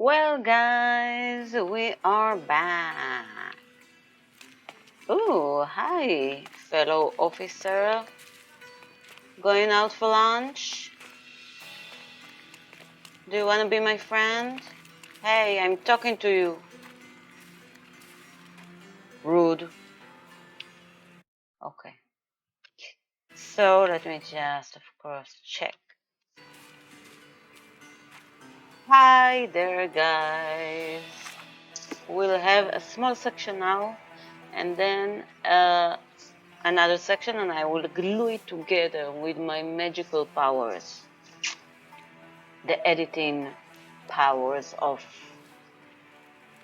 Well, guys, we are back. Ooh, hi, fellow officer. Going out for lunch? Do you want to be my friend? Hey, I'm talking to you. Rude. Okay. So let me just, of course, check. Hi there, guys. We'll have a small section now, and then another section, and I will glue it together with my magical powers. The editing powers of,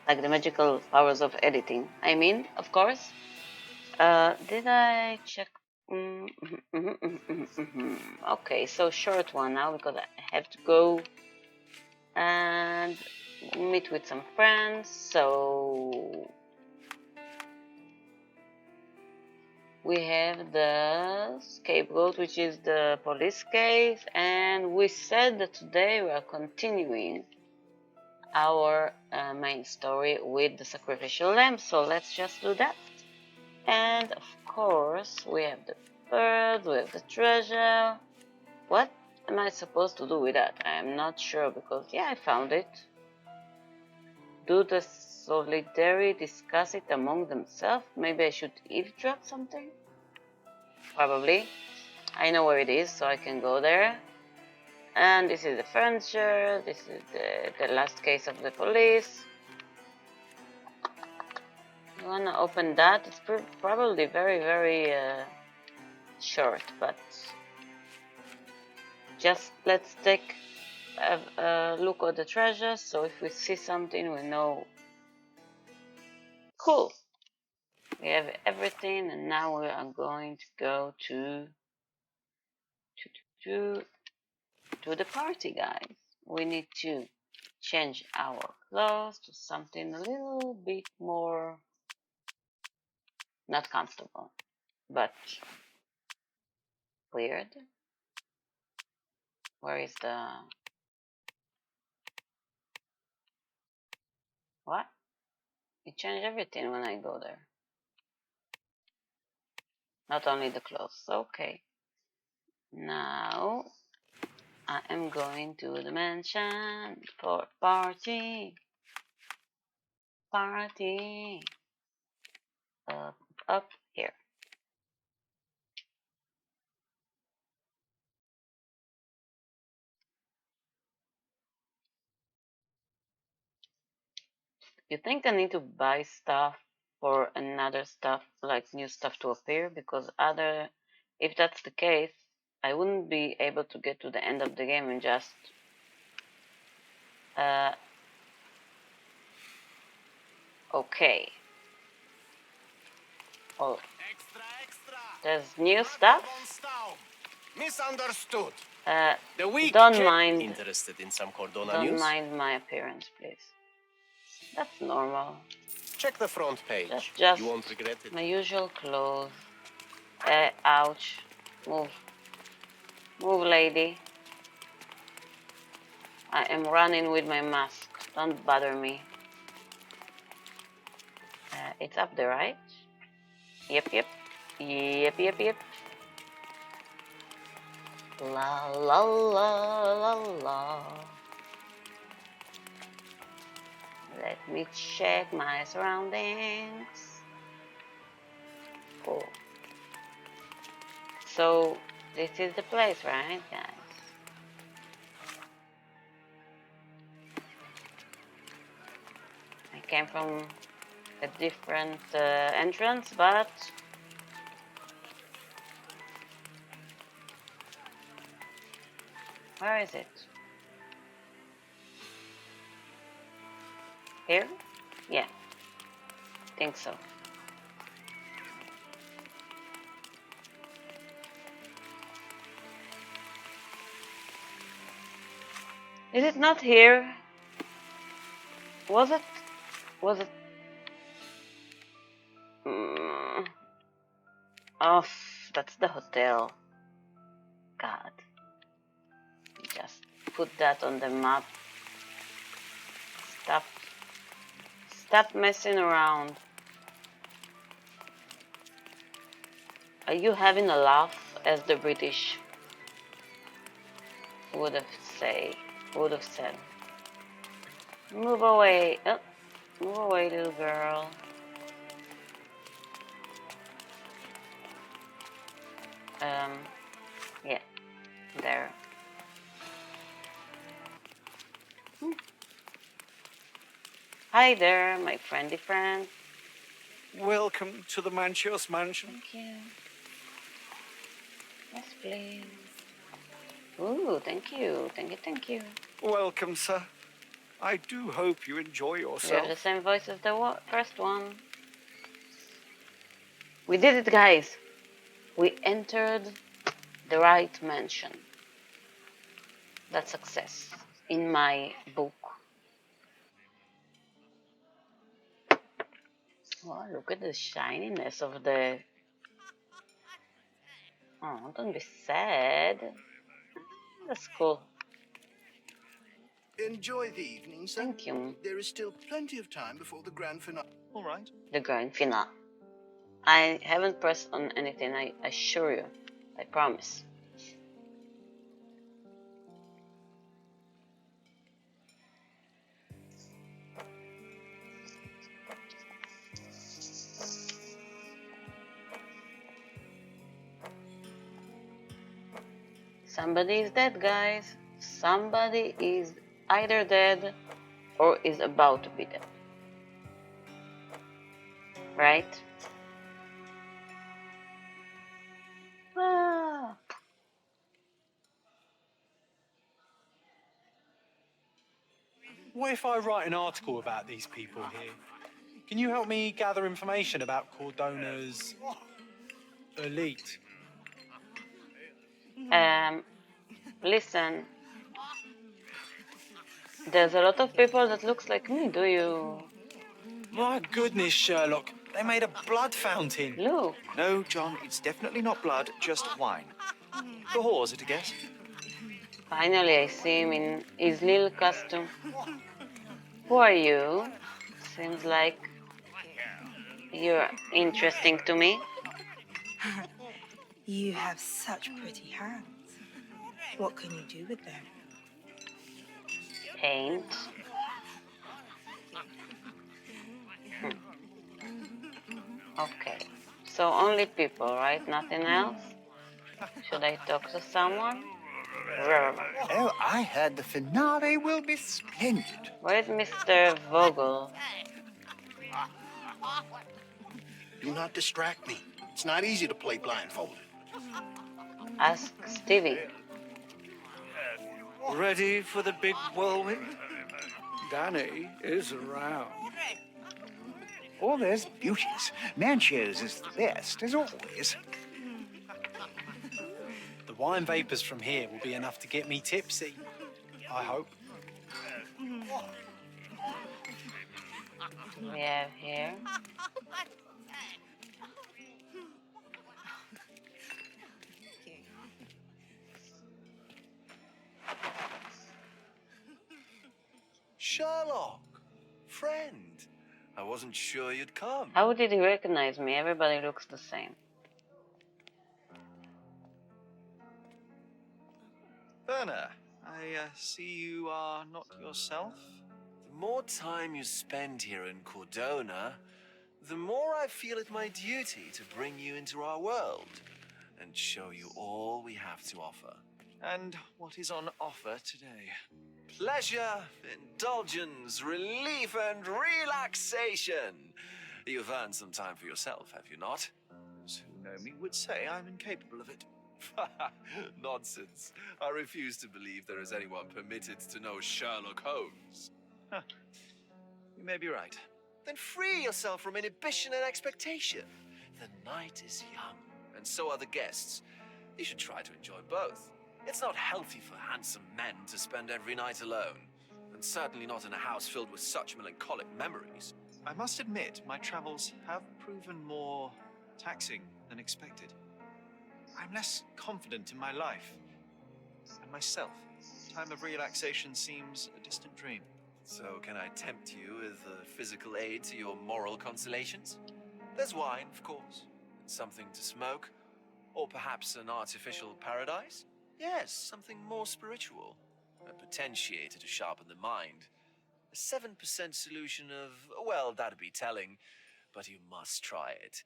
like the magical powers of editing. I mean, of course. Did I check? Okay, so short one now because I have to go and meet with some friends. So we have the scapegoat, which is the police case, and we said that today we are continuing our main story with the sacrificial lamb. So let's just do that. And of course, we have the bird, we have the treasure. What am I supposed to do with that? I am not sure because, yeah, I found it. Do the solitary discuss it among themselves? Maybe I should eavesdrop something? Probably. I know where it is, so I can go there. And this is the furniture. This is the last case of the police. You wanna open that? It's probably very, very short, but just let's take a look at the treasure. So if we see something, we know. Cool. We have everything, and now we are going to go to the party, guys. We need to change our clothes to something a little bit more not comfortable, but weird. Where is the what? It changed everything when I go there. Not only the clothes. Okay. Now I am going to the mansion for party. Party. Up here. You think I need to buy stuff for another stuff, like new stuff to appear? Because if that's the case, I wouldn't be able to get to the end of the game and just okay. Oh, there's new stuff. Misunderstood. Don't mind. Interested in some Cordona Don't news? mind my appearance, please. That's normal. Check the front page. Just you won't regret it. my usual clothes. Ouch. Move. Move, lady. I am running with my mask. Don't bother me. It's up there, right? Yep. Yep. La la la la la. Let me check my surroundings. Cool. So this is the place, right, guys? I came from a different entrance, but where is it? Here? Yeah, think so. Is it not here? Was it? Was it? Oh, that's the hotel. God. Just put that on the map. Stop messing around. Are you having a laugh, as the British would have said? Move away. Oh, move away, little girl. Yeah, there. Hi there, my friendly friend. Welcome to the Manchios mansion. Thank you. Yes, please. Ooh, thank you. Thank you. Welcome, sir. I do hope you enjoy We yourself. have the same voice as the first one. We did it, guys. We entered the right mansion. That's success in my book. Oh, look at the shininess of the... Oh, don't be sad. That's cool. Enjoy the evening, sir. Thank you. There is still plenty of time before the grand finale. All right. The grand finale. I haven't pressed on anything, I assure you. I promise. Somebody is dead, guys. Somebody is either dead or is about to be dead. Right? Ah. What if I write an article about these people here? Can you help me gather information about Cordona's elite? Listen. There's a lot of people that looks like me, do you? My goodness, Sherlock. They made a blood fountain. Look. No, John, it's definitely not blood, just wine. The whores, at a guess. Finally, I see him in his little costume. Who are you? Seems like you're interesting to me. You have such pretty hands. What can you do with them? Paint. Okay. So only people, right? Nothing else? Should I talk to someone? Oh, I heard the finale will be splendid. Where's Mr. Vogel? Do not distract me. It's not easy to play blindfolded. Ask Stevie. Ready for the big whirlwind? Danny is around. Oh, there's beauties. Manchios is the best, as always. The wine vapors from here will be enough to get me tipsy. I hope. We have here. Sherlock, friend. I wasn't sure you'd come. How did he recognize me? Everybody looks the same. Werner, I see you are not yourself. The more time you spend here in Cordona, the more I feel it my duty to bring you into our world and show you all we have to offer. And what is on offer today? Pleasure, indulgence, relief, and relaxation. You've earned some time for yourself, have you not? Those who know me would say I'm incapable of it. Nonsense. I refuse to believe there is anyone permitted to know Sherlock Holmes. You may be right. Then free yourself from inhibition and expectation. The night is young, and so are the guests. You should try to enjoy both. It's not healthy for handsome men to spend every night alone, and certainly not in a house filled with such melancholic memories. I must admit, my travels have proven more taxing than expected. I'm less confident in my life and myself. Time of relaxation seems a distant dream. So can I tempt you with a physical aid to your moral consolations? There's wine, of course, and something to smoke, or perhaps an artificial paradise? Yes, something more spiritual, a potentiator to sharpen the mind. A 7% solution of, well, that'd be telling, but you must try it.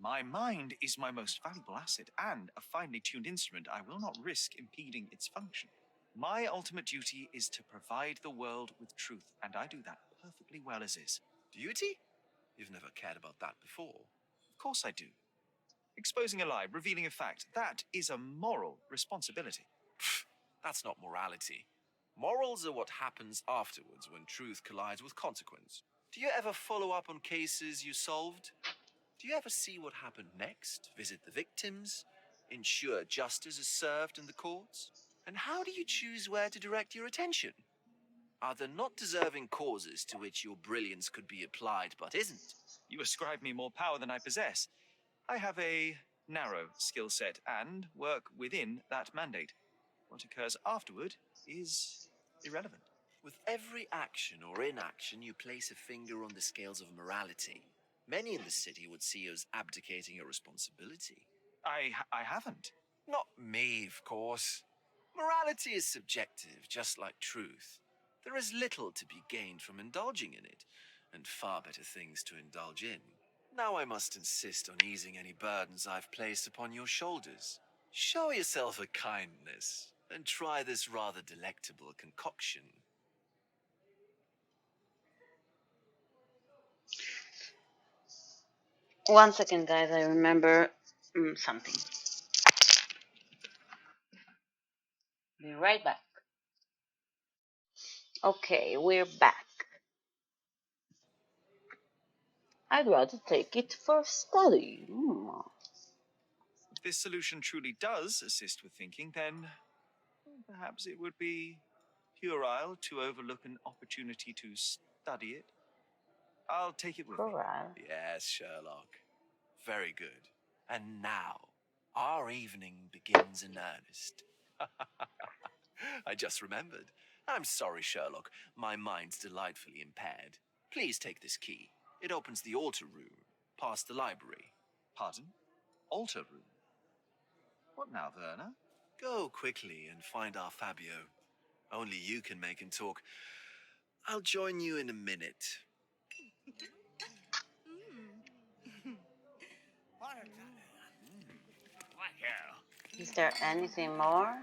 My mind is my most valuable asset and a finely tuned instrument I will not risk impeding its function. My ultimate duty is to provide the world with truth, and I do that perfectly well as is. Duty? You've never cared about that before. Of course I do. Exposing a lie, revealing a fact, that is a moral responsibility. That's not morality. Morals are what happens afterwards when truth collides with consequence. Do you ever follow up on cases you solved? Do you ever see what happened next? Visit the victims? Ensure justice is served in the courts? And how do you choose where to direct your attention? Are there not deserving causes to which your brilliance could be applied but isn't? You ascribe me more power than I possess. I have a narrow skill set and work within that mandate. What occurs afterward is irrelevant. With every action or inaction, you place a finger on the scales of morality. Many in the city would see you as abdicating your responsibility. I haven't. Not me, of course. Morality is subjective, just like truth. There is little to be gained from indulging in it, and far better things to indulge in. Now I must insist on easing any burdens I've placed upon your shoulders. Show yourself a kindness, and try this rather delectable concoction. One second, guys. I remember something. Be right back. Okay, we're back. I'd rather take it for study. If this solution truly does assist with thinking, then perhaps it would be puerile to overlook an opportunity to study it. I'll take it with me. Corral. Yes, Sherlock. Very good. And now, our evening begins in earnest. I just remembered. I'm sorry, Sherlock. My mind's delightfully impaired. Please take this key. It opens the altar room, past the library. Pardon? Altar room? What now, Werner? Go quickly and find our Fabio. Only you can make him talk. I'll join you in a minute. Is there anything more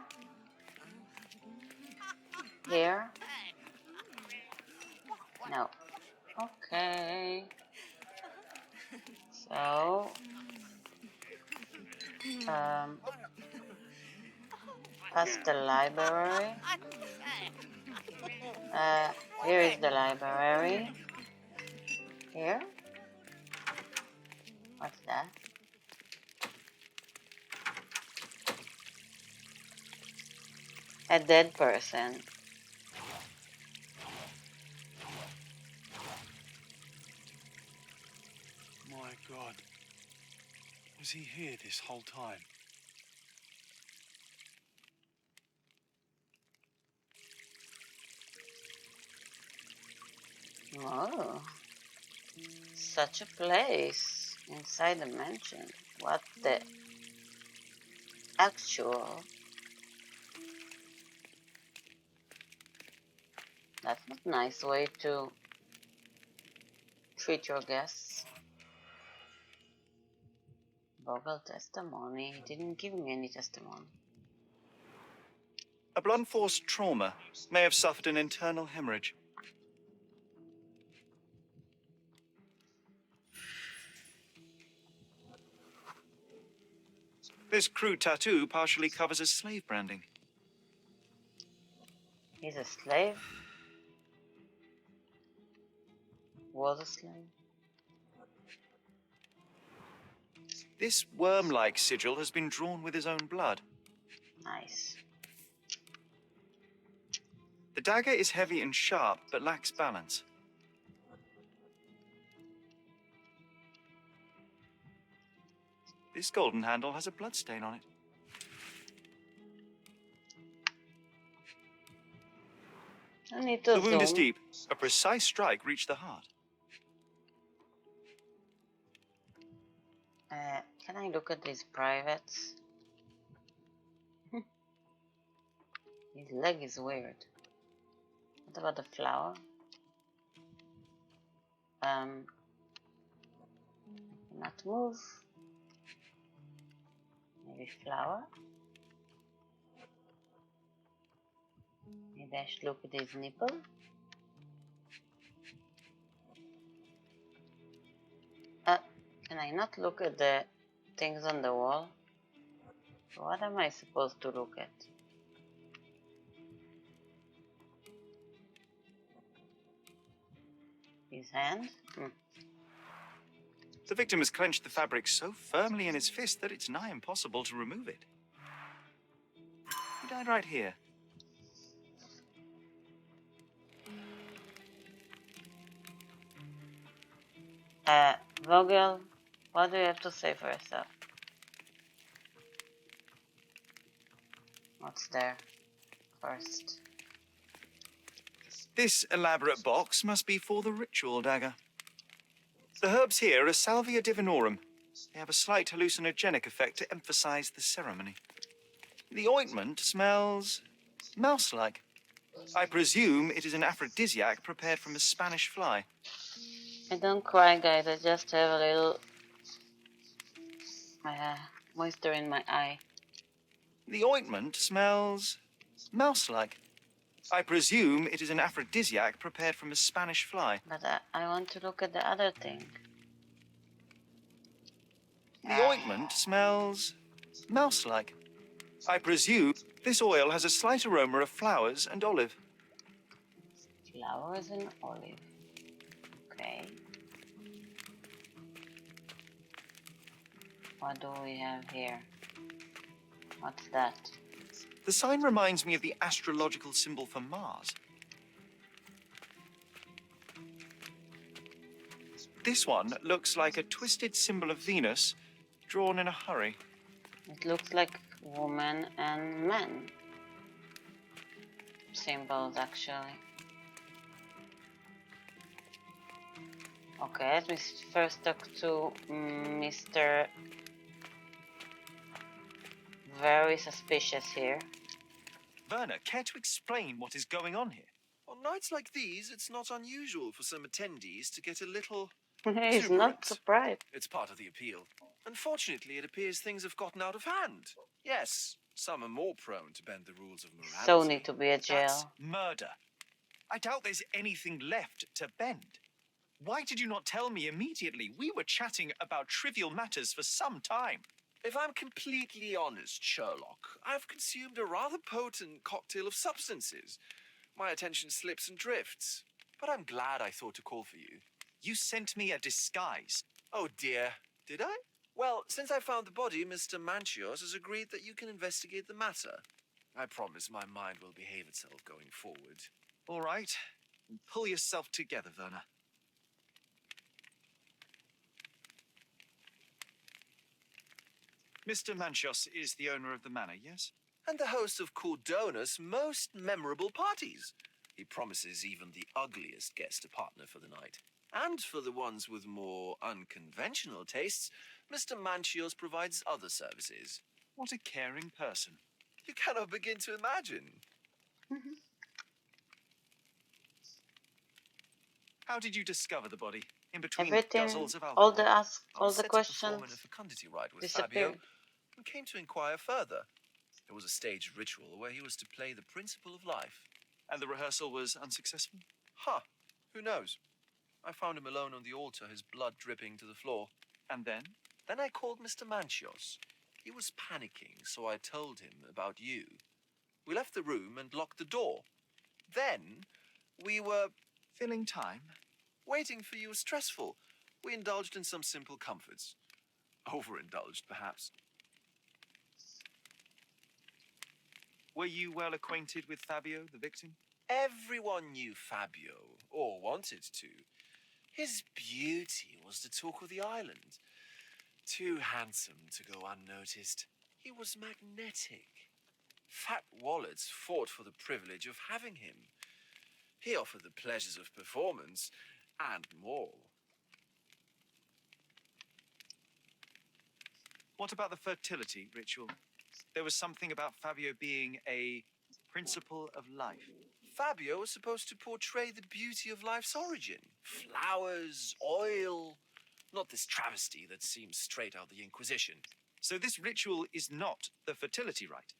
here? No. Okay. So, past the library. Here is the library. Here? What's that? A dead person. My God. Was he here this whole time? Oh. Such a place inside the mansion. What the actual? That's not a nice way to treat your guests. Vocal testimony. He didn't give me any testimony. A blunt force trauma may have suffered an internal hemorrhage. This crude tattoo partially covers his slave branding. He's a slave? Was a slave? This worm-like sigil has been drawn with his own blood. Nice. The dagger is heavy and sharp, but lacks balance. This golden handle has a bloodstain on it. I need to The wound is zoom. deep. A precise strike reached the heart. Can I look at these privates? His leg is weird. What about the flower? Not move. Maybe flower. Maybe I should look at his nipple. Can I not look at the things on the wall? What am I supposed to look at? His hand? The victim has clenched the fabric so firmly in his fist that it's nigh impossible to remove it. He died right here. Vogel, what do you have to say for yourself? What's there first? This elaborate box must be for the ritual dagger. The herbs here are Salvia divinorum. They have a slight hallucinogenic effect to emphasize the ceremony. The ointment smells mouse-like. I presume it is an aphrodisiac prepared from a Spanish fly. I don't cry, guys. I just have a little moisture in my eye. The ointment smells mouse-like. I presume it is an aphrodisiac prepared from a Spanish fly. But I want to look at the other thing. The ointment smells mouse-like. I presume this oil has a slight aroma of flowers and olive. Flowers and olive. Okay. What do we have here? What's that? The sign reminds me of the astrological symbol for Mars. This one looks like a twisted symbol of Venus drawn in a hurry. It looks like woman and man symbols, actually. Okay, let me first talk to Mr. Very suspicious here. Werner, care to explain what is going on here? On nights like these, it's not unusual for some attendees to get a little He's not exuberant. surprised. It's part of the appeal. Unfortunately, it appears things have gotten out of hand. Yes, some are more prone to bend the rules of morality. So need to be a That's jail. murder. I doubt there's anything left to bend. Why did you not tell me immediately? We were chatting about trivial matters for some time. If I'm completely honest, Sherlock, I've consumed a rather potent cocktail of substances. My attention slips and drifts. But I'm glad I thought to call for you. You sent me a disguise. Oh dear, did I? Well, since I found the body, Mr. Manchios has agreed that you can investigate the matter. I promise my mind will behave itself going forward. All right. Pull yourself together, Werner. Mr. Manchios is the owner of the manor, yes? And the host of Cordona's most memorable parties. He promises even the ugliest guest a partner for the night. And for the ones with more unconventional tastes, Mr. Manchios provides other services. What a caring person. You cannot begin to imagine. How did you discover the body? In between Everything, guzzles of all alcohol? all the set to questions perform in a fecundity rite with disappeared. Fabio and came to inquire further. There was a staged ritual where he was to play the principle of life. And the rehearsal was unsuccessful? Who knows? I found him alone on the altar, his blood dripping to the floor. And then? Then I called Mr. Manchios. He was panicking, so I told him about you. We left the room and locked the door. Then we were Filling time? waiting for you was stressful. We indulged in some simple comforts. Overindulged, perhaps. Were you well acquainted with Fabio, the victim? Everyone knew Fabio, or wanted to. His beauty was the talk of the island. Too handsome to go unnoticed. He was magnetic. Fat wallets fought for the privilege of having him. He offered the pleasures of performance and more. What about the fertility ritual? There was something about Fabio being a principle of life. Fabio was supposed to portray the beauty of life's origin. Flowers, oil, not this travesty that seems straight out of the Inquisition. So this ritual is not the fertility rite.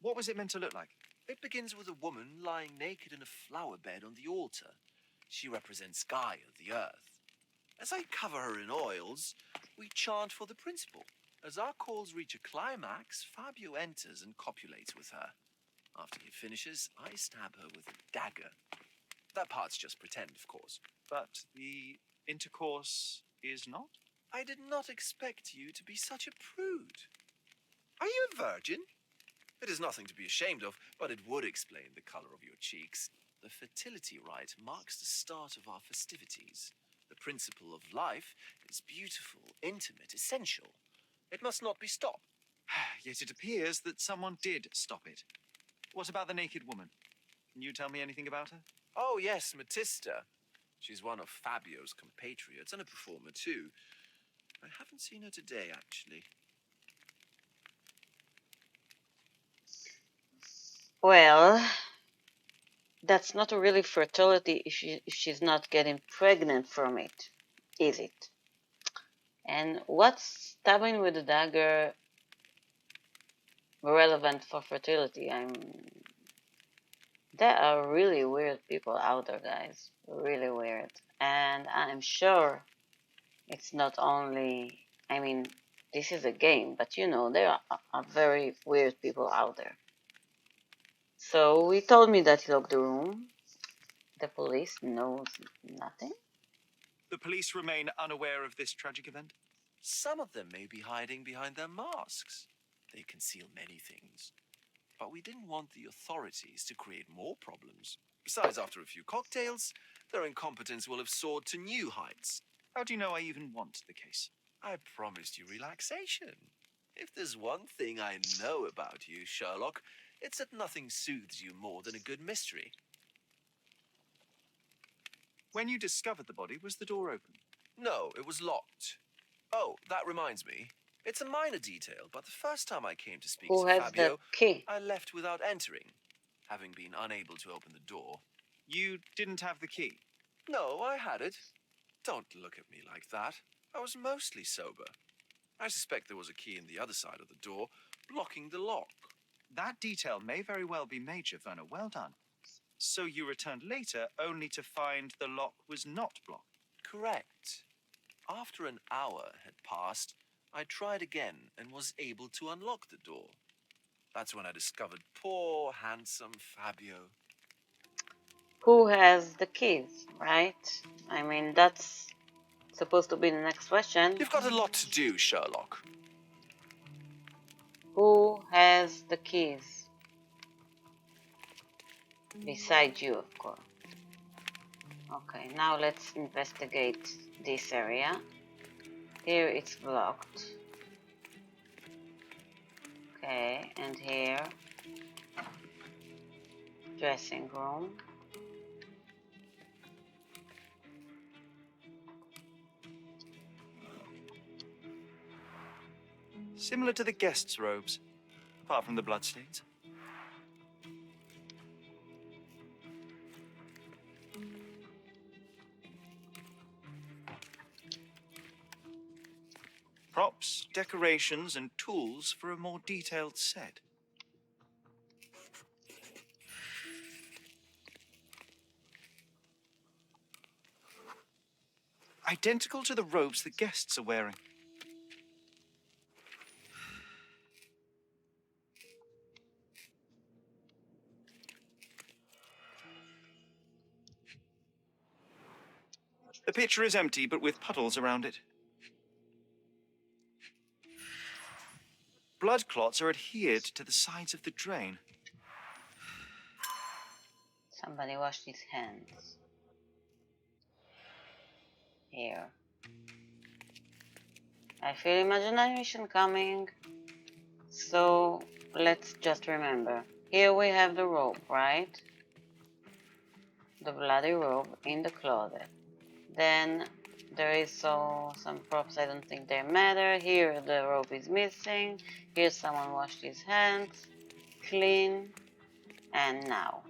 What was it meant to look like? It begins with a woman lying naked in a flower bed on the altar. She represents Gaia, the earth. As I cover her in oils, we chant for the principle. As our calls reach a climax, Fabio enters and copulates with her. After he finishes, I stab her with a dagger. That part's just pretend, of course. But the intercourse is not? I did not expect you to be such a prude. Are you a virgin? It is nothing to be ashamed of, but it would explain the color of your cheeks. The fertility rite marks the start of our festivities. The principle of life is beautiful, intimate, essential. It must not be stopped. Yet it appears that someone did stop it. What about the naked woman? Can you tell me anything about her? Oh, yes, Matista. She's one of Fabio's compatriots and a performer, too. I haven't seen her today, actually. Well, that's not a really fertility if she's not getting pregnant from it, is it? And what's stabbing with a dagger relevant for fertility? There are really weird people out there, guys. Really weird. And I'm sure it's not only, this is a game, but there are very weird people out there. So he told me that he locked the room. The police knows nothing. The police remain unaware of this tragic event? Some of them may be hiding behind their masks. They conceal many things. But we didn't want the authorities to create more problems. Besides, after a few cocktails, their incompetence will have soared to new heights. How do you know I even want the case? I promised you relaxation. If there's one thing I know about you, Sherlock, it's that nothing soothes you more than a good mystery. When you discovered the body, was the door open? No, it was locked. Oh, that reminds me. It's a minor detail, but the first time I came to speak Who to has Fabio, the key? I left without entering, having been unable to open the door. You didn't have the key? No, I had it. Don't look at me like that. I was mostly sober. I suspect there was a key in the other side of the door, blocking the lock. That detail may very well be major, Werner. Well done. So you returned later only to find the lock was not blocked? Correct. After an hour had passed, I tried again and was able to unlock the door. That's when I discovered poor, handsome Fabio. Who has the keys, right? That's supposed to be the next question. You've got a lot to do, Sherlock. Who has the keys? Besides you, of course. Okay, now let's investigate this area. Here it's blocked. Okay, and here, dressing room. Similar to the guests' robes, apart from the bloodstains. Props, decorations, and tools for a more detailed set. Identical to the robes the guests are wearing. The pitcher is empty, but with puddles around it. Blood clots are adhered to the sides of the drain. Somebody washed his hands. Here. I feel imagination coming. So let's just remember. Here we have the rope, right? the bloody robe in the closet. Then there is some props, I don't think they matter. Here the robe is missing. Here someone washed his hands. Clean. And now.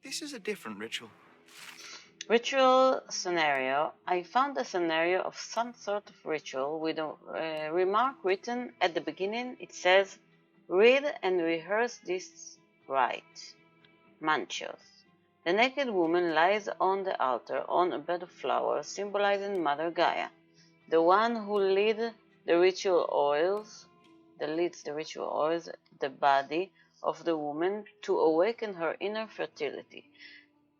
This is a different ritual. Ritual scenario. I found a scenario of some sort of ritual with a remark written at the beginning. It says, read and rehearse this rite. Manchos. The naked woman lies on the altar on a bed of flowers, symbolizing Mother Gaia. The one who leads the ritual oils, the body of the woman to awaken her inner fertility.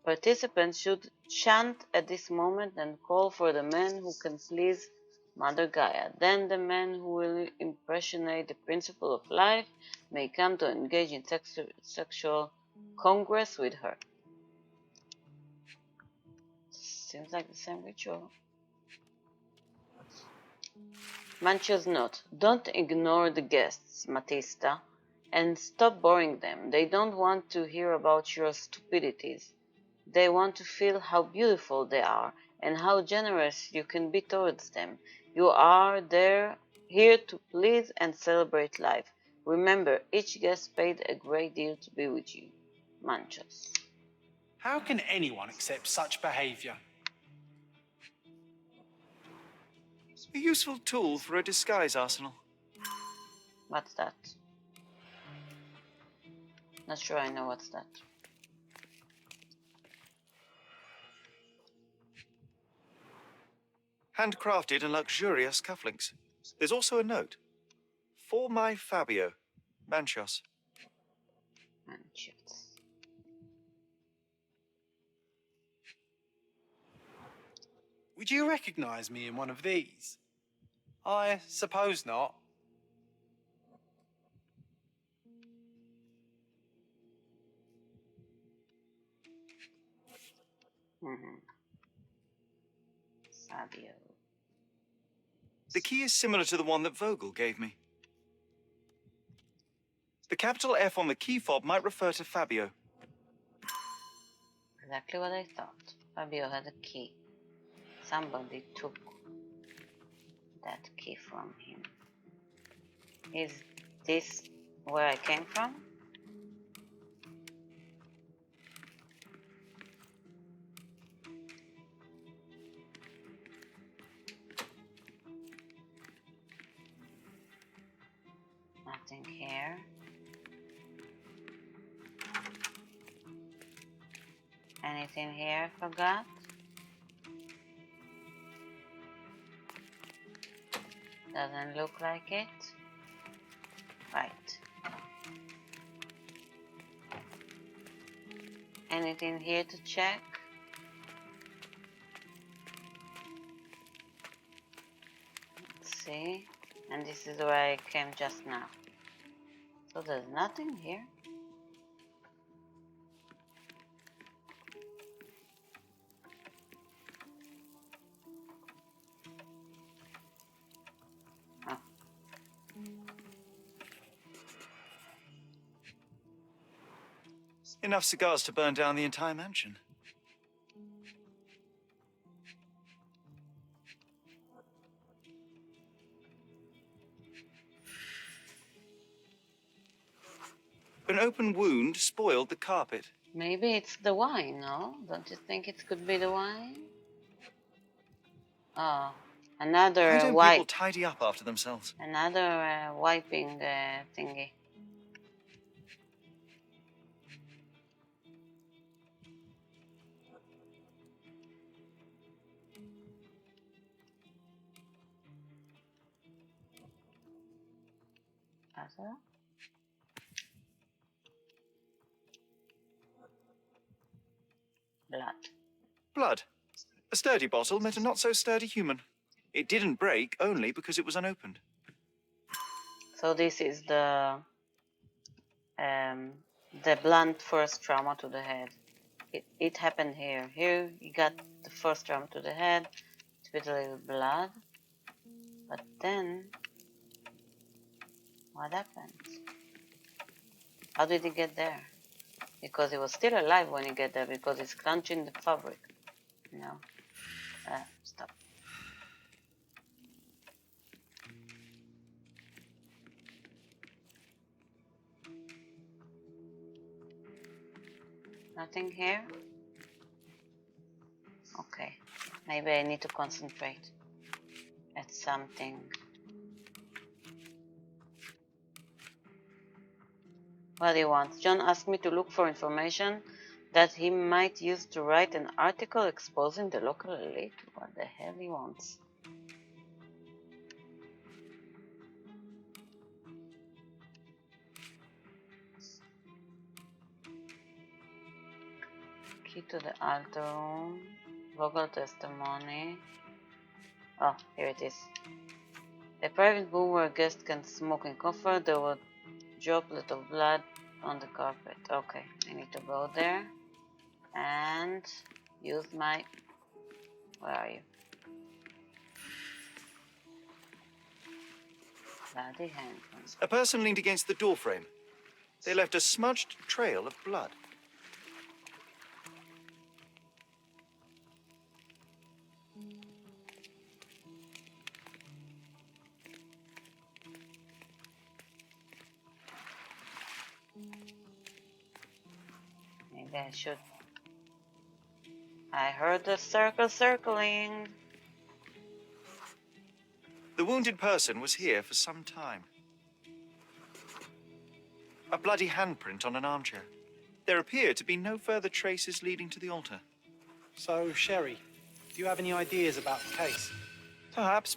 Participants should chant at this moment and call for the man who can please Mother Gaia. Then the man who will impersonate the principle of life may come to engage in sexual congress with her. Seems like the same ritual. Mancho's note. Don't ignore the guests, Matista, and stop boring them. They don't want to hear about your stupidities. They want to feel how beautiful they are and how generous you can be towards them. You are here to please and celebrate life. Remember, each guest paid a great deal to be with you. Manchos. How can anyone accept such behavior? A useful tool for a disguise arsenal. What's that? Not sure I know what's that. Handcrafted and luxurious cufflinks. There's also a note. For my Fabio, Manchos. Manchos. Would you recognize me in one of these? I suppose not. Fabio. The key is similar to the one that Vogel gave me. The capital F on the key fob might refer to Fabio. Exactly what I thought. Fabio had a key. Somebody took that key from him. Is this where I came from? Nothing here. Anything here I forgot? Doesn't look like it. Right. Anything here to check? Let's see. And this is where I came just now. So there's nothing here. Oh. Enough cigars to burn down the entire mansion. An open wound spoiled the carpet. Maybe it's the wine, no? Don't you think it could be the wine? Oh, Why another don't people tidy up after themselves? another wiping thingy. Puzzle? Blood. Blood. A sturdy bottle met a not-so-sturdy human. It didn't break only because it was unopened. So this is the blunt first trauma to the head. It happened here. Here you got the first trauma to the head, with a little blood. But then, what happened? How did it get there? because he was still alive when he get there, because it's crunching the fabric. No. Stop. Nothing here? Okay. Maybe I need to concentrate at something. What do you want? John asked me to look for information that he might use to write an article exposing the local elite. What the hell he wants? Key to the altar room. Local testimony. Oh, here it is. A private room where guests can smoke in comfort. There were droplets of blood on the carpet. Okay, I need to go there and use my... Where are you? Bloody handprints. A person leaned against the doorframe. They left a smudged trail of blood. Maybe I should... I heard the circle circling. The wounded person was here for some time. A bloody handprint on an armchair. There appear to be no further traces leading to the altar. So, Sherry, do you have any ideas about the case? Perhaps.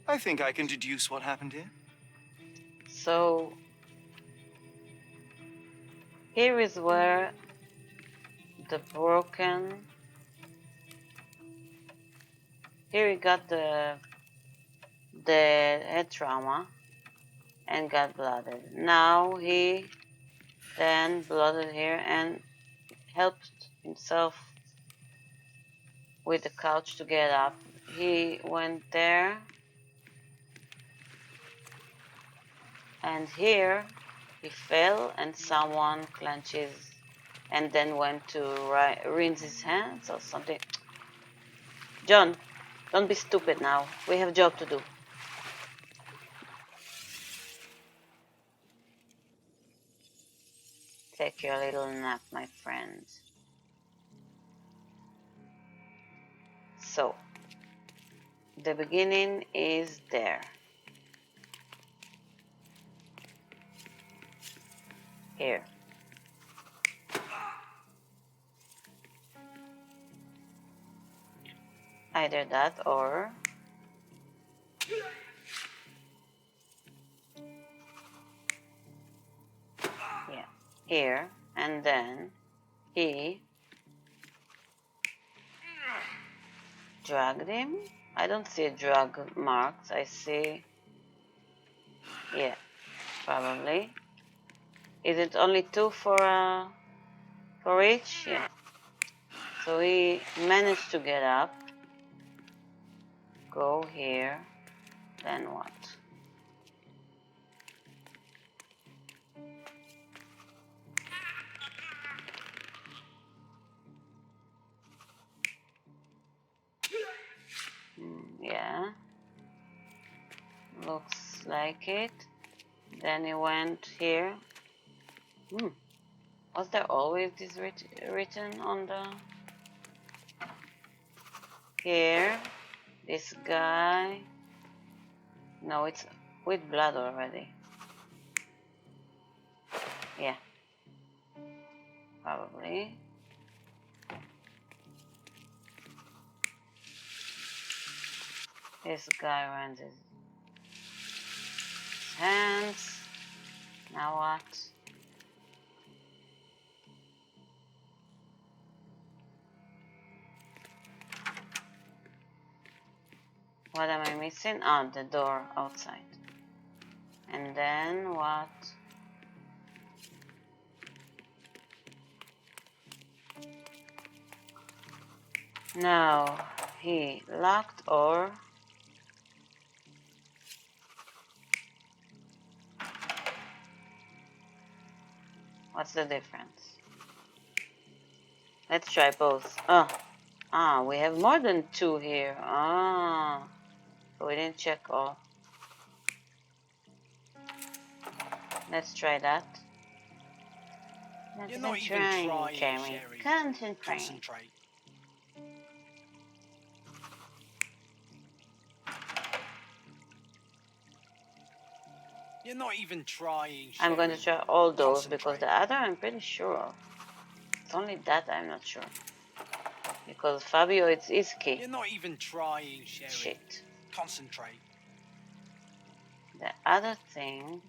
I think I can deduce what happened here. So here is where the broken... Here he got the head trauma and got blooded. Now he then blooded here and helped himself with the couch to get up. He went there, and here he fell and someone clenches and then went to rinse his hands or something. John, don't be stupid now. We have a job to do. Take your little nap, my friend. So, the beginning is there. Here. Either that or... Yeah, here, and then he dragged him. I don't see drag marks. I see... Yeah, probably. Is it only two for each? Yeah. So he managed to get up. Go here. Then what? Yeah. Looks like it. Then he went here. Was there always this written on the... Here, this guy... No, it's with blood already. Yeah. Probably. This guy runs his hands. Now what? What am I missing? Oh, the door outside. And then what? No, he locked or... What's the difference? Let's try both. We have more than 2 here. So we didn't check all. Let's try that. You're not even trying, Sherry. Concentrate. Concentrate. You're not even trying, Sherry. I'm going to try all those because Concentrate. the other I'm pretty sure of. It's only that I'm not sure. Because Fabio, it's Iski. You're not even trying, Sherry. Shit. Concentrate. The other thing.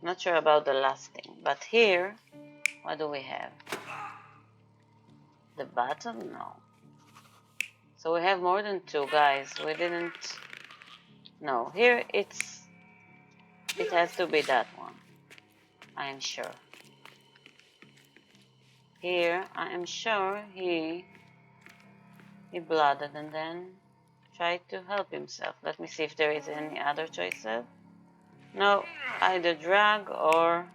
Not sure about the last thing. But here, what do we have? The button? No. So we have more than 2, guys. We didn't. No, here it has to be that one. I am sure. Here, I am sure he blooded and then tried to help himself. Let me see if there is any other choices. No, either drag or...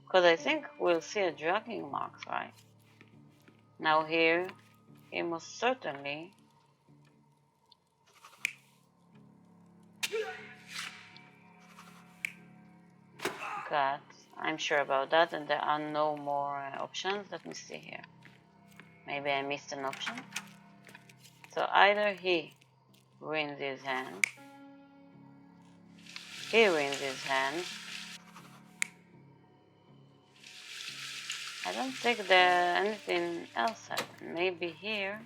Because I think we'll see a dragging mark, right? Now here, he most certainly... got... I'm sure about that, and there are no more options. Let me see here. Maybe I missed an option. So either he ruins his hand, he ruins his hand. I don't think there anything else happened. Maybe here.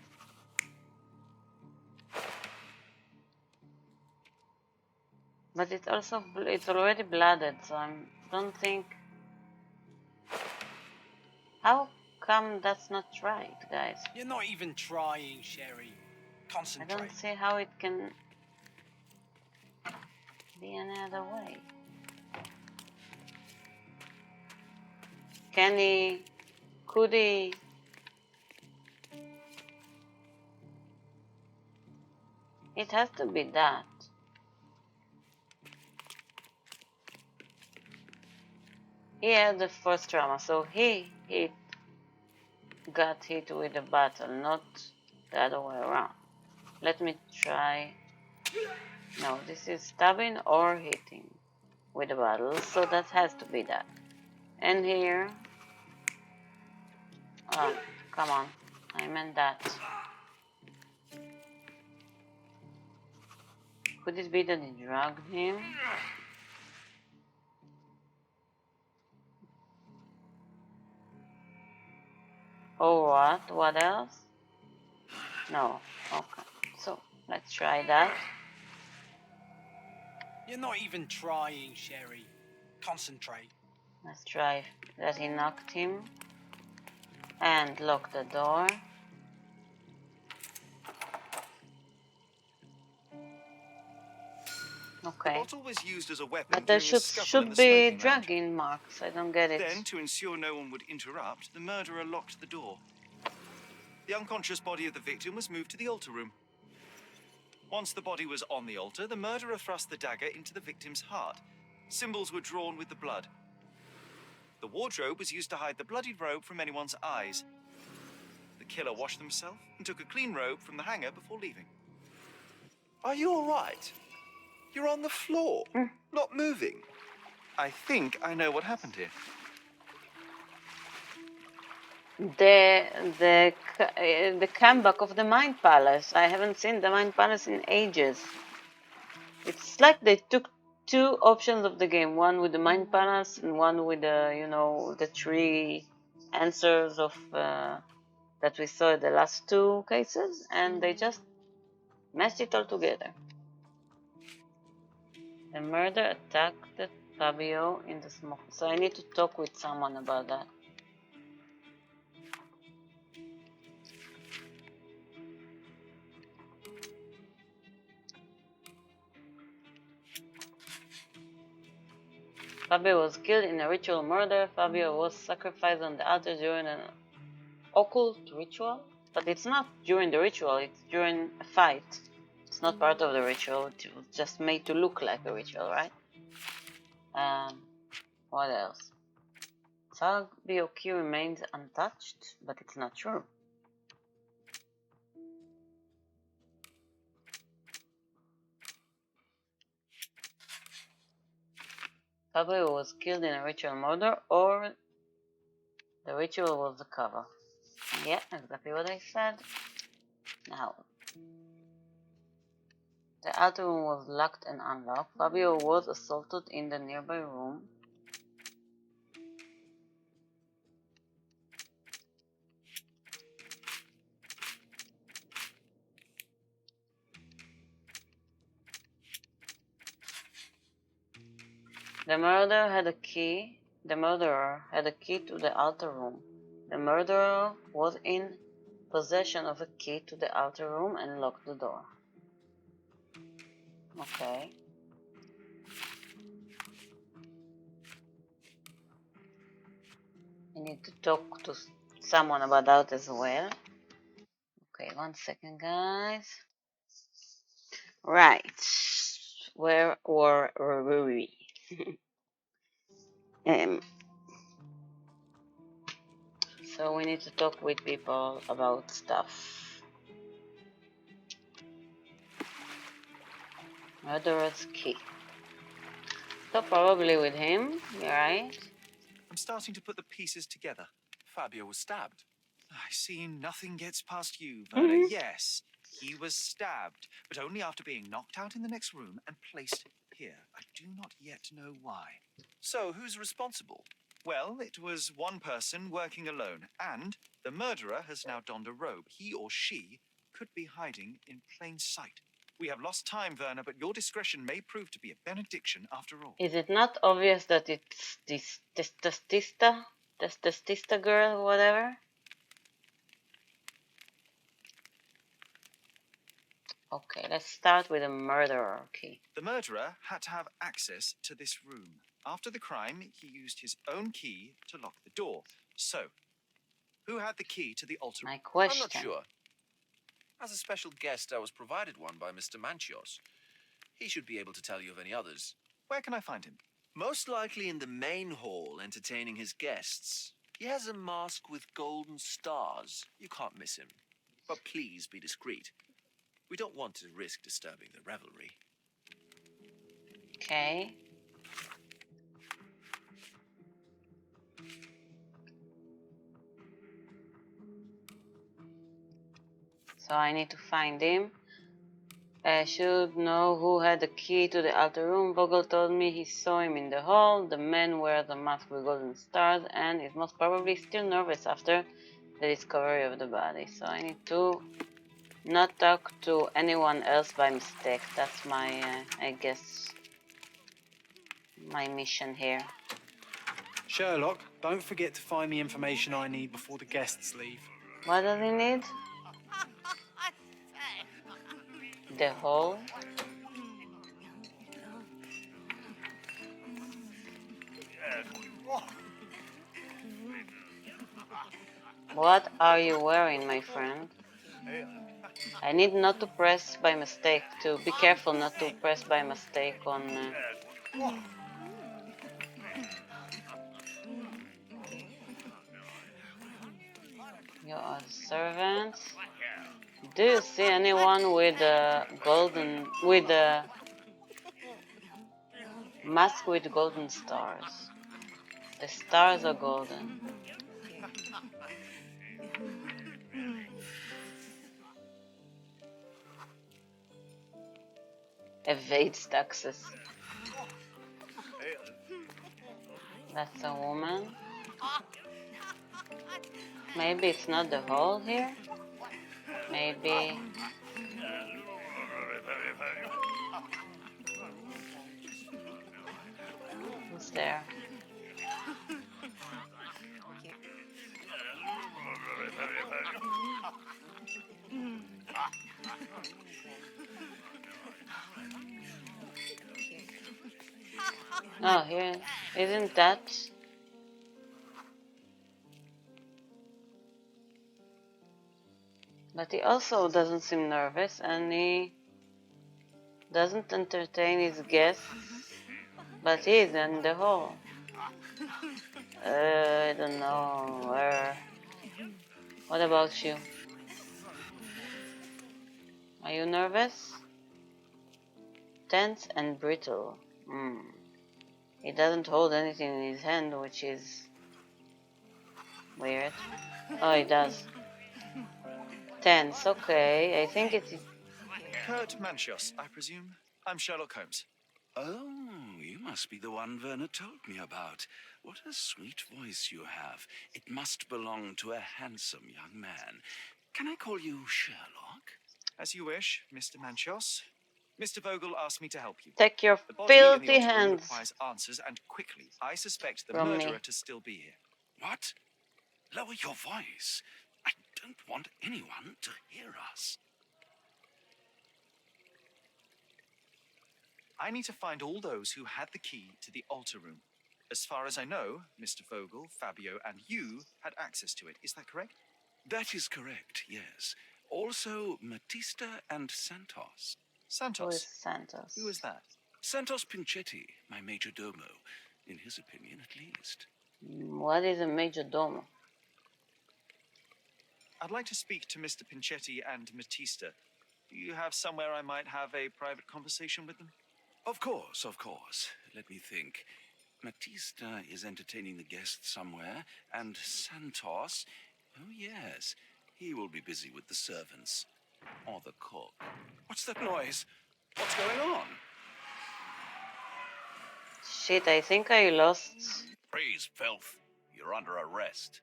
But it's already blooded, so I don't think. How come that's not right, guys? You're not even trying, Sherry. I Concentrate. don't see how it can be any other way. Can he? Could he? It has to be that. He had the first trauma, so he got hit with the battle, not the other way around. Let me try. No, this is stabbing or hitting with the battle, so that has to be that. And here, come on, I meant that. Could it be that he dragged him? Or what? What else? No. Okay. So let's try that. You're not even trying, Sherry. Concentrate. Let's try that he knocked him and locked the door. The Okay. bottle was used as a weapon But there during a scuffle in should the be smoking lounge. dragging marks. I don't get it. Then, to ensure no one would interrupt, the murderer locked the door. The unconscious body of the victim was moved to the altar room. Once the body was on the altar, the murderer thrust the dagger into the victim's heart. Symbols were drawn with the blood. The wardrobe was used to hide the bloodied robe from anyone's eyes. The killer washed himself and took a clean robe from the hanger before leaving. Are you all right? You're on the floor, not moving. I think I know what happened here. The comeback of the Mind Palace. I haven't seen the Mind Palace in ages. It's like they took 2 options of the game, one with the Mind Palace and one with the the 3 answers of that we saw in the last 2 cases, and they just mashed it all together. The murder attacked Fabio in the smoke. So I need to talk with someone about that. Fabio was killed in a ritual murder. Fabio was sacrificed on the altar during an occult ritual. But it's not during the ritual, it's during a fight. It's not part of the ritual. It was just made to look like a ritual, right? What else? Fabio key remains untouched, but it's not true. Fabio was killed in a ritual murder, or the ritual was the cover. Yeah, exactly what I said. Now, the outer room was locked and unlocked. Fabio was assaulted in the nearby room. The murderer had a key to the outer room. The murderer was in possession of a key to the outer room and locked the door. Okay. I need to talk to someone about that as well. Okay, 1 second, guys. Right. Where were we? So we need to talk with people about stuff. Murderer's key. So probably with him, right? I'm starting to put the pieces together. Fabio was stabbed. I see nothing gets past you, Werner. Yes, he was stabbed, but only after being knocked out in the next room and placed here. I do not yet know why. So, who's responsible? Well, it was one person working alone, and the murderer has now donned a robe. He or she could be hiding in plain sight. We have lost time, Werner, but your discretion may prove to be a benediction after all. Is it not obvious that it's this Testista girl, whatever? Okay, let's start with the murderer key. The murderer had to have access to this room. After the crime, he used his own key to lock the door. So, who had the key to the altar? My question. I'm not sure. As a special guest, I was provided one by Mr. Manchios. He should be able to tell you of any others. Where can I find him? Most likely in the main hall, entertaining his guests. He has a mask with golden stars. You can't miss him. But please be discreet. We don't want to risk disturbing the revelry. Okay. So I need to find him. I should know who had the key to the altar room. Vogel told me he saw him in the hall. The man wears a mask with golden stars and is most probably still nervous after the discovery of the body. So I need to not talk to anyone else by mistake. That's my, I guess, my mission here. Sherlock, don't forget to find the information I need before the guests leave. What does he need? The hole. What are you wearing, my friend? I need not to press by mistake, to be careful not to press by mistake on... You are the servants. Do you see anyone with a golden, with a mask with golden stars? The stars are golden. Evades taxes. That's a woman. Maybe it's not the hole here. Maybe... Who's there? Oh, here. Isn't that... But he also doesn't seem nervous, and he Doesn't entertain his guests, but he's in the hall. I don't know where. What about you? Are you nervous? Tense and brittle. He doesn't hold anything in his hand, which is weird. Oh, he does. Tense, okay. I think it's... Kurt Manchios, I presume. I'm Sherlock Holmes. Oh, you must be the one Werner told me about. What a sweet voice you have. It must belong to a handsome young man. Can I call you Sherlock? As you wish, Mr. Manchios. Mr. Vogel asked me to help you. Take your The body in the filthy altar room hands requires answers, and quickly. I suspect the from murderer me. to still be here. What? Lower your voice. I don't want anyone to hear us. I need to find all those who had the key to the altar room. As far as I know, Mr. Vogel, Fabio, and you had access to it. Is that correct? That is correct, yes. Also, Matista and Santos. Who is Santos. Santos? Who is that? Santos Pinchetti, my major domo. In his opinion, at least. What is a major domo? I'd like to speak to Mr. Pinchetti and Matista. Do you have somewhere I might have a private conversation with them? Of course, of course. Let me think. Matista is entertaining the guests somewhere, and Santos, oh yes, he will be busy with the servants. Or the cook. What's that noise? What's going on? Shit, I think I lost... Freeze, filth. You're under arrest.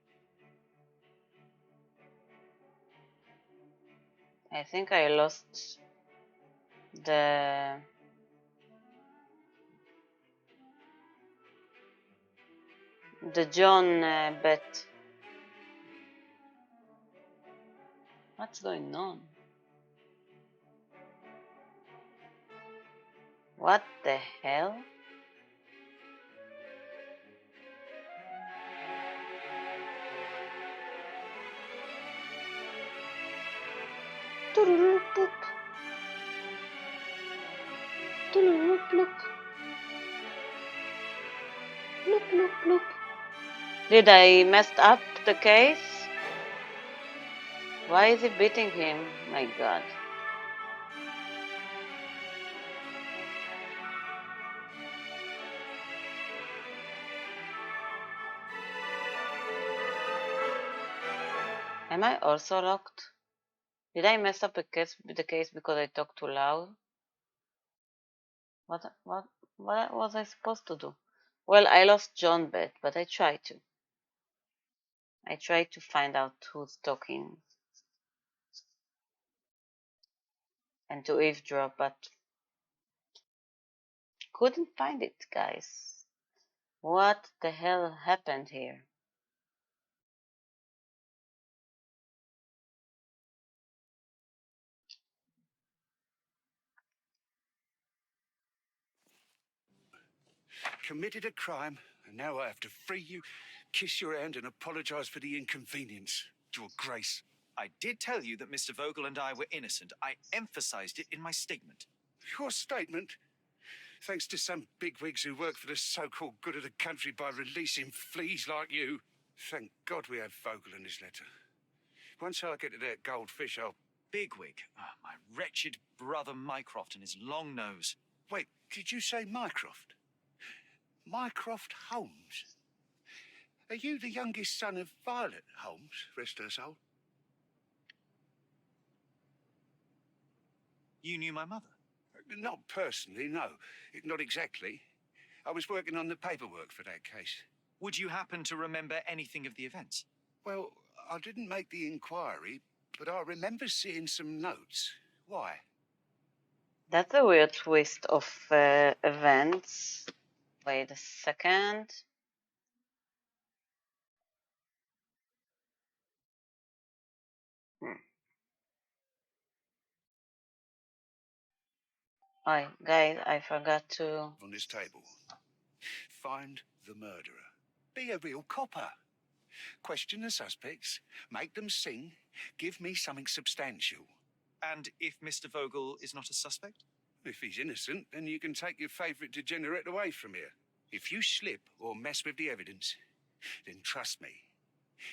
I think I lost the... the John bet. What's going on? What the hell? Look. Look. Did I messed up the case? Why is he beating him? My god. Am I also locked? Did I mess up the case because I talked too loud? What was I supposed to do? Well, I lost John bet, but I tried to. I tried to find out who's talking and to eavesdrop, but couldn't find it, guys. What the hell happened here? Committed a crime, and now I have to free you, kiss your hand, and apologize for the inconvenience. Your Grace. I did tell you that Mr. Vogel and I were innocent. I emphasized it in my statement. Your statement? Thanks to some bigwigs who work for the so-called good of the country by releasing fleas like you. Thank God we have Vogel in his letter. Once I get to that goldfish, I'll... Bigwig. My wretched brother Mycroft and his long nose. Wait, did you say Mycroft? Mycroft Holmes? Are you the youngest son of Violet Holmes, rest her soul? You knew my mother? Not personally, no. Not exactly. I was working on the paperwork for that case. Would you happen to remember anything of the events? Well, I didn't make the inquiry, but I remember seeing some notes. Why? That's a weird twist of events. Wait a second. Oh, guys, I forgot to... On this table. Find the murderer. Be a real copper. Question the suspects, make them sing, give me something substantial. And if Mr. Vogel is not a suspect? If he's innocent, then you can take your favourite degenerate away from here. If you slip or mess with the evidence, then trust me,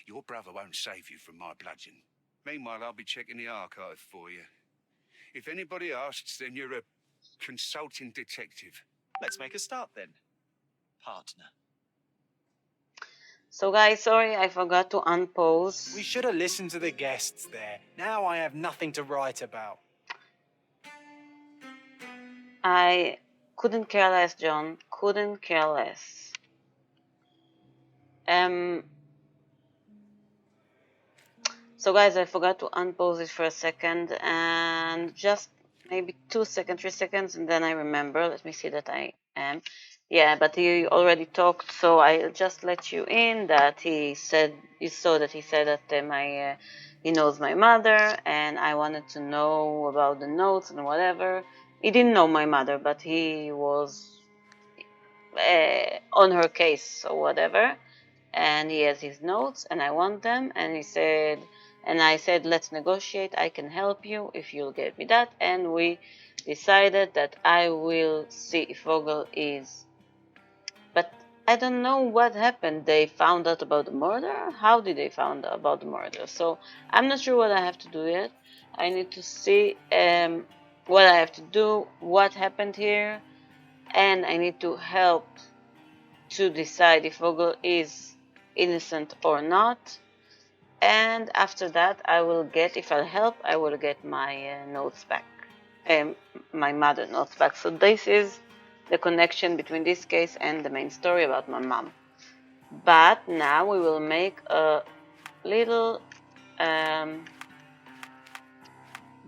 your brother won't save you from my bludgeon. Meanwhile, I'll be checking the archive for you. If anybody asks, then you're a consulting detective. Let's make a start then, partner. So guys, sorry I forgot to unpause. We should have listened to the guests there. Now I have nothing to write about. I couldn't care less, John. Couldn't care less. So guys, I forgot to unpause it for a second, and just maybe 2 seconds, 3 seconds, and then I remember. Let me see that I am. Yeah, but he already talked, so I just let you in that he said, you saw that he said that he knows my mother, and I wanted to know about the notes and whatever. He didn't know my mother, but he was on her case or whatever, and he has his notes, and I want them, and he said, and I said, let's negotiate, I can help you if you'll get me that, and we decided that I will see if Vogel is, but I don't know what happened. They found out about the murder? How did they find out about the murder? So I'm not sure what I have to do yet. I need to see what I have to do, what happened here, and I need to help to decide if Vogel is innocent or not. And after that, I will get, if I help, I will get my notes back, my mother notes back. So this is the connection between this case and the main story about my mom. But now we will make a little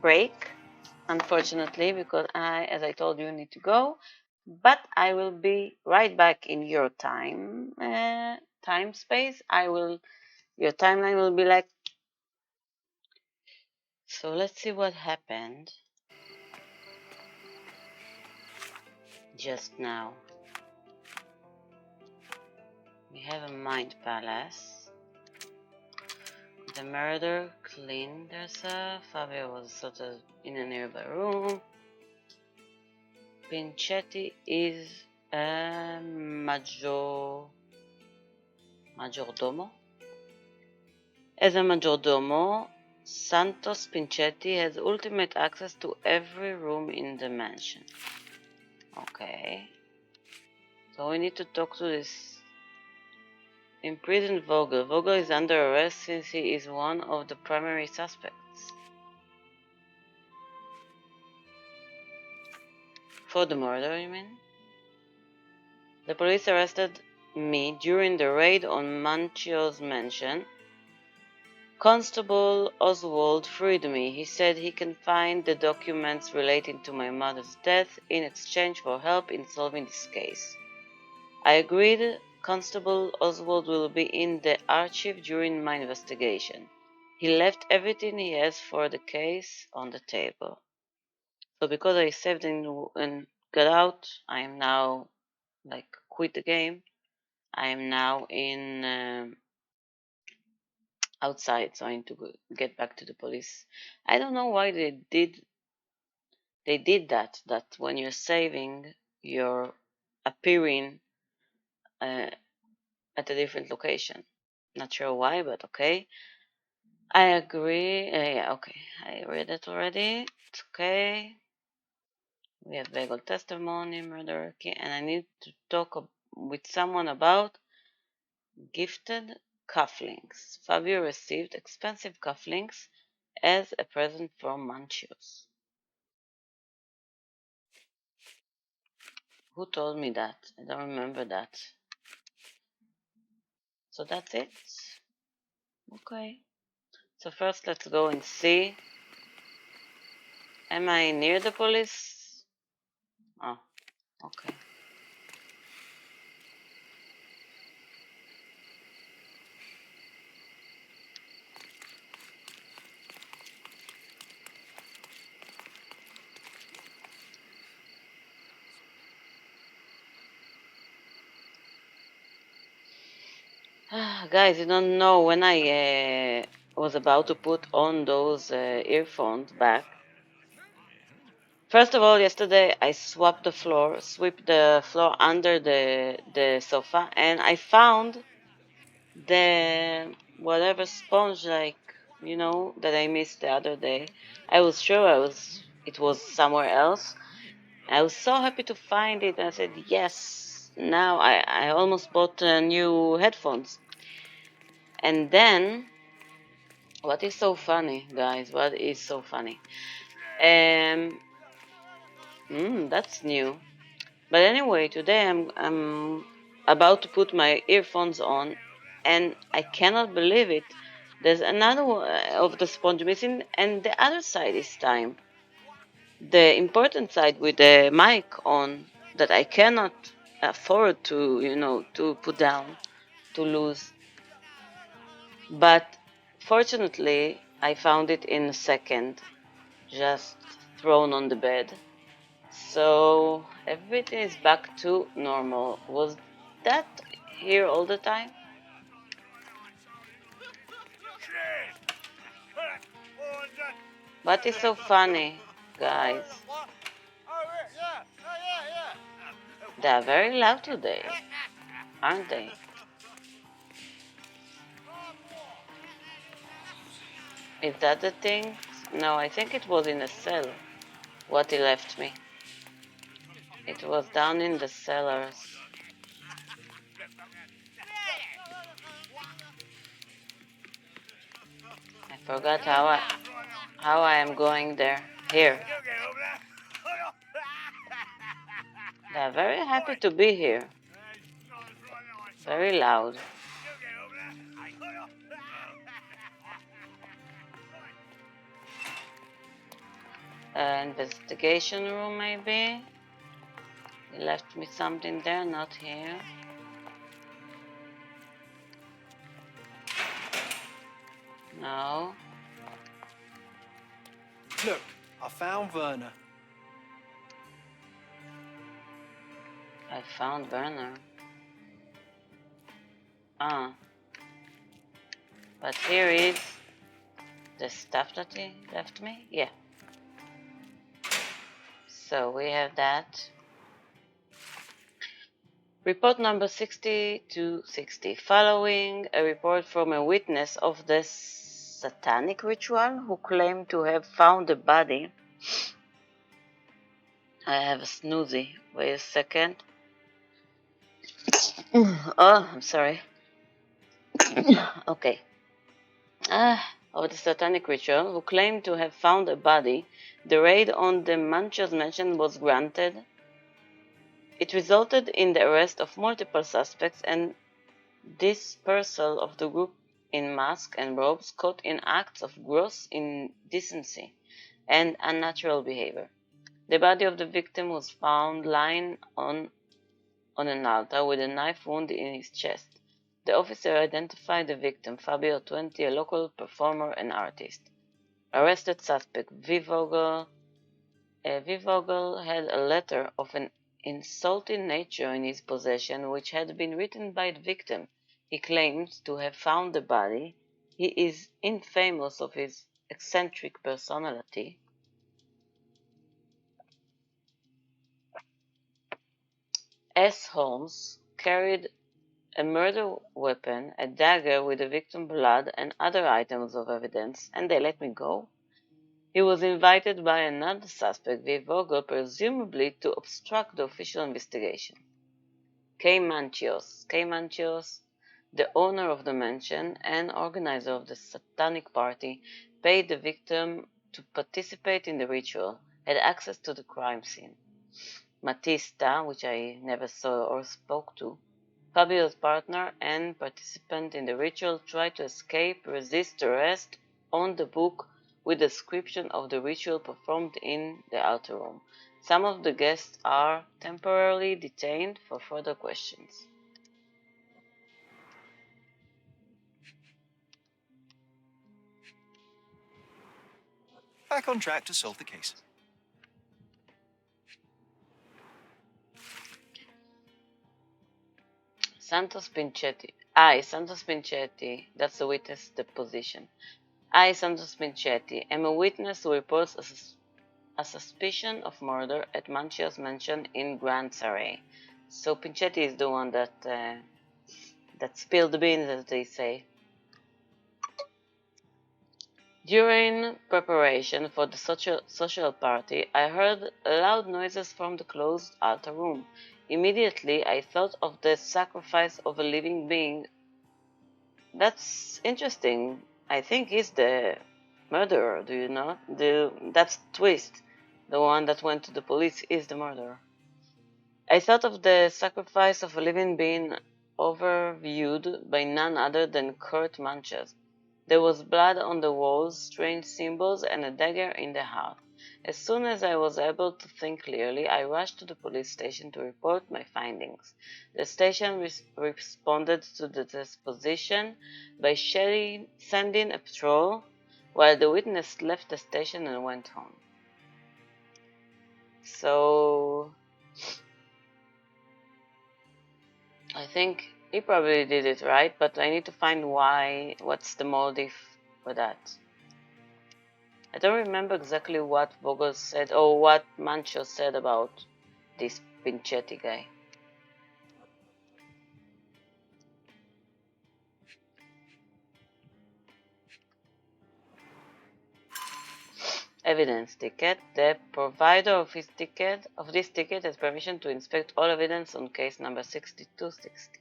break, unfortunately, because as I told you, need to go. But I will be right back in your time space. Your timeline will be like. So let's see what happened just now. We have a mind palace. The murderer cleaned herself. Fabio was sort of in a nearby room. Pinchetti is a maggiordomo. As a maggiordomo, Santos Pinchetti has ultimate access to every room in the mansion. Okay. So we need to talk to this imprisoned Vogel. Vogel is under arrest since he is one of the primary suspects. For the murder, you mean? The police arrested me during the raid on Manchio's mansion. Constable Oswald freed me. He said he can find the documents relating to my mother's death in exchange for help in solving this case. I agreed. Constable Oswald will be in the archive during my investigation. He left everything he has for the case on the table. So because I saved and got out, I am now, quit the game. I am now in outside, so I need to get back to the police. I don't know why they did that when you're saving, you're appearing at a different location. Not sure why, but okay. I agree. Yeah, okay. I read it already. It's okay. We have legal testimony, murder, and I need to talk with someone about gifted cufflinks. Fabio received expensive cufflinks as a present from Manchios. Who told me that? I don't remember that. So that's it. Okay. So first let's go and see. Am I near the police? Oh, okay. Guys, you don't know, when I was about to put on those earphones back, First of all, yesterday I swept the floor under the sofa, and I found the whatever sponge, like, that I missed the other day. I was sure it was somewhere else. I was so happy to find it, and I said, yes, now I almost bought new headphones. And then, what is so funny, guys? What is so funny? That's new. But anyway, today I'm about to put my earphones on, and I cannot believe it. There's another one of the sponge missing, and the other side this time. The important side with the mic on that I cannot afford to put down, to lose. But fortunately, I found it in a second, just thrown on the bed. So everything is back to normal. Was that here all the time? What is so funny, guys? They are very loud today, aren't they? Is that the thing? No, I think it was in a cell, what he left me. It was down in the cellars. I forgot how I am going there. Here. They are very happy to be here. Very loud. Investigation room, maybe? He left me something there, not here. No. Look, I found Werner. I found Werner. Ah. But here is the stuff that he left me? Yeah. So we have that. Report number 60 to 60. Following a report from a witness of the satanic ritual who claimed to have found the body. I have a snoozy. Wait a second. Oh, I'm sorry. Okay. Of the satanic ritual who claimed to have found a body, the raid on the Manchos mansion was granted. It resulted in the arrest of multiple suspects and dispersal of the group in masks and robes caught in acts of gross indecency and unnatural behavior. The body of the victim was found lying on an altar with a knife wound in his chest. The officer identified the victim, Fabio 20, a local performer and artist. Arrested suspect V. Vogel. V. Vogel had a letter of an insulting nature in his possession which had been written by the victim. He claimed to have found the body. He is infamous of his eccentric personality. S. Holmes carried a murder weapon, a dagger with the victim's blood, and other items of evidence, and they let me go. He was invited by another suspect, V. Vogel, presumably to obstruct the official investigation. K. Manchios, the owner of the mansion and organizer of the satanic party, paid the victim to participate in the ritual, had access to the crime scene. Matista, which I never saw or spoke to, Fabio's partner and participant in the ritual, tried to escape, resist arrest on the book with a description of the ritual performed in the altar room. Some of the guests are temporarily detained for further questions. Back on track to solve the case. Santos Pinchetti, that's the witness deposition. I, Santos Pinchetti, am a witness who reports a suspicion of murder at Mancio's mansion in Grand Saray. So Pinchetti is the one that spilled the beans, as they say. During preparation for the social party, I heard loud noises from the closed altar room. Immediately, I thought of the sacrifice of a living being. That's interesting. I think he's the murderer, do you know? That's twist. The one that went to the police is the murderer. I thought of the sacrifice of a living being overviewed by none other than Kurt Manches. There was blood on the walls, strange symbols, and a dagger in the heart. As soon as I was able to think clearly, I rushed to the police station to report my findings. The station responded to the deposition by sending a patrol, while the witness left the station and went home. So I think he probably did it right, but I need to find what's the motive for that. I don't remember exactly what Vogel said or what Mancho said about this Pinchetti guy. Evidence ticket. The provider of this ticket has permission to inspect all evidence on case number 6260.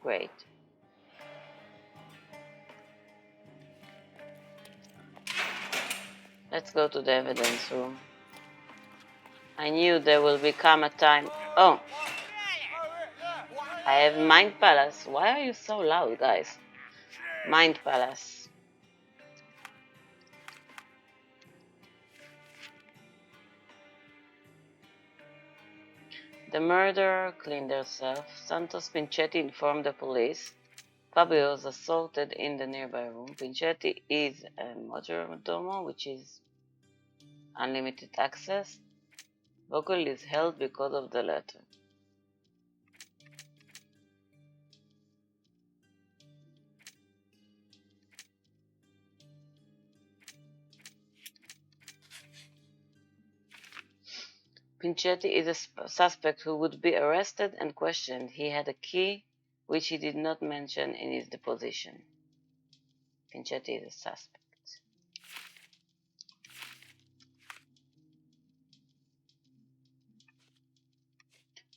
Great. Let's go to the evidence room. I knew there will become a time. Oh, I have Mind Palace. Why are you so loud, guys? Mind Palace. The murderer cleaned herself. Santos Pinchetti informed the police. Fabio was assaulted in the nearby room. Pinchetti is a majordomo, which is unlimited access. Vogel is held because of the letter. Pinchetti is a suspect who would be arrested and questioned. He had a key, which he did not mention in his deposition. Pinchetti is a suspect.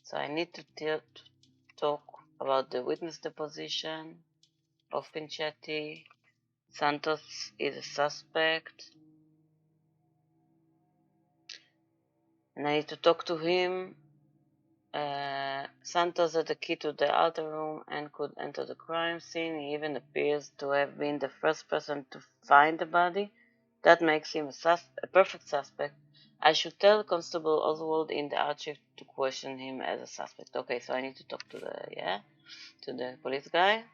So I need to talk about the witness deposition of Pinchetti. Santos is a suspect. And I need to talk to him. Santos had the key to the altar room and could enter the crime scene. He even appears to have been the first person to find the body. That makes him a perfect suspect. I should tell Constable Oswald in the archive to question him as a suspect. Okay, so I need to talk to the police guy.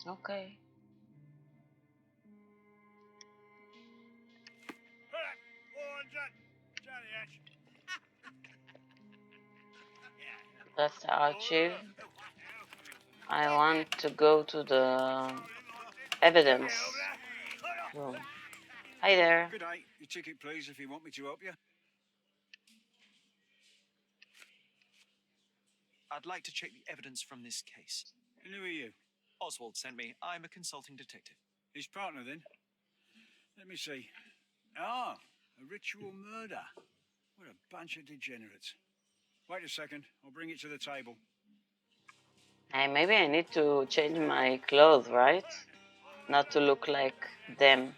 Okay. That's the archive. I want to go to the evidence room. Hi there. Good day. Your ticket, please, if you want me to help you. I'd like to check the evidence from this case. And who are you? Oswald sent me. I'm a consulting detective. His partner, then? Let me see. Ah, a ritual murder. What a bunch of degenerates. Wait a second. I'll bring it to the table. Hey, maybe I need to change my clothes, right? Not to look like them.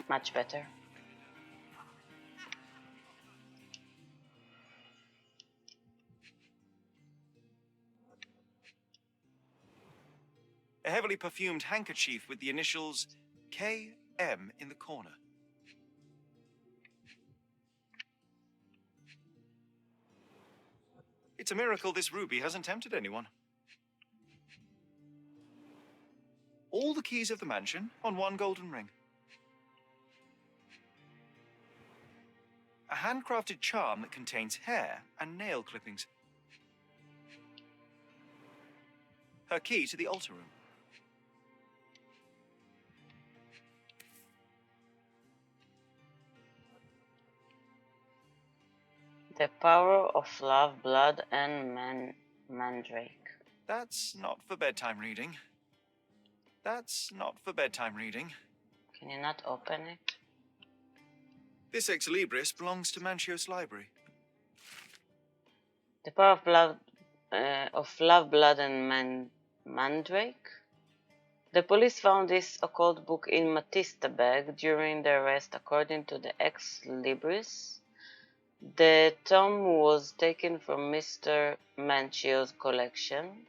Much better. A heavily perfumed handkerchief with the initials KM in the corner. It's a miracle this ruby hasn't tempted anyone. All the keys of the mansion on one golden ring. A handcrafted charm that contains hair and nail clippings. Her key to the altar room. The power of love, blood, and mandrake. That's not for bedtime reading. That's not for bedtime reading. Can you not open it? This ex libris belongs to Manchios Library. The power of love, blood, and mandrake. The police found this occult book in Matista bag during the arrest, according to the ex libris. The tome was taken from Mr. Manchio's collection.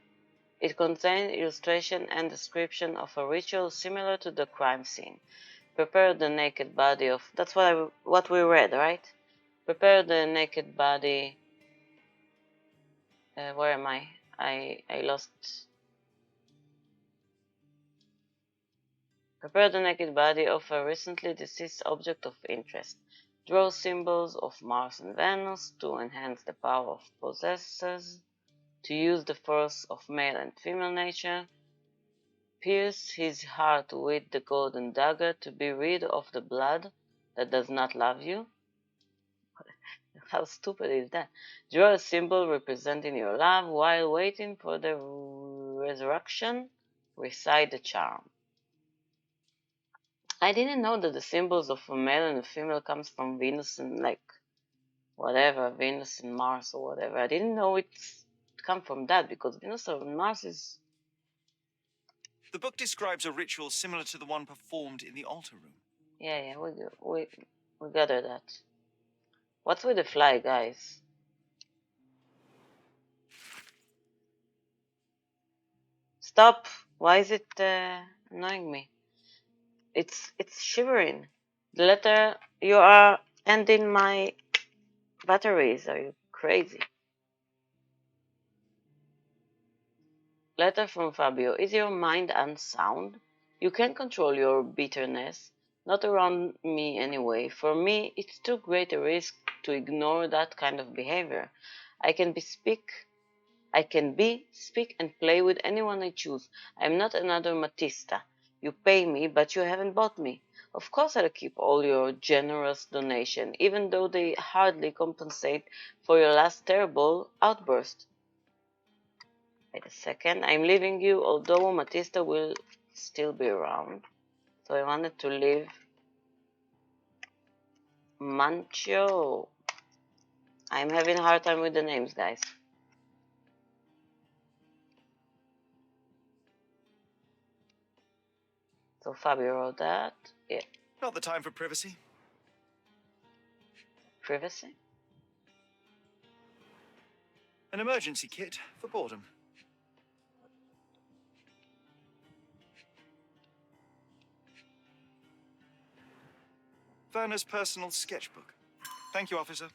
It contained illustration and description of a ritual similar to the crime scene. Prepare the naked body of... That's what we read, right? Prepare the naked body... where am I? I lost... Prepare the naked body of a recently deceased object of interest. Draw symbols of Mars and Venus to enhance the power of possessors. To use the force of male and female nature. Pierce his heart with the golden dagger to be rid of the blood that does not love you. How stupid is that? Draw a symbol representing your love while waiting for the resurrection. Recite the charm. I didn't know that the symbols of a male and a female comes from Venus and like whatever, Venus and Mars or whatever. I didn't know it come from that because Venus and Mars is... The book describes a ritual similar to the one performed in the altar room. Yeah, we gathered that. What's with the fly, guys? Stop! Why is it annoying me? It's shivering. The letter, you are ending my batteries. Are you crazy? Letter from Fabio. Is your mind unsound? You can't control your bitterness. Not around me anyway. For me, it's too great a risk to ignore that kind of behavior. I can speak, and play with anyone I choose. I'm not another Matista. You pay me, but you haven't bought me. Of course I'll keep all your generous donation, even though they hardly compensate for your last terrible outburst. Wait a second, I'm leaving you, although Matista will still be around. So I wanted to leave Mancho. I'm having a hard time with the names, guys. So Fabio wrote that. Yeah. Not the time for privacy. Privacy? An emergency kit for boredom. Werner's personal sketchbook. Thank you, officer.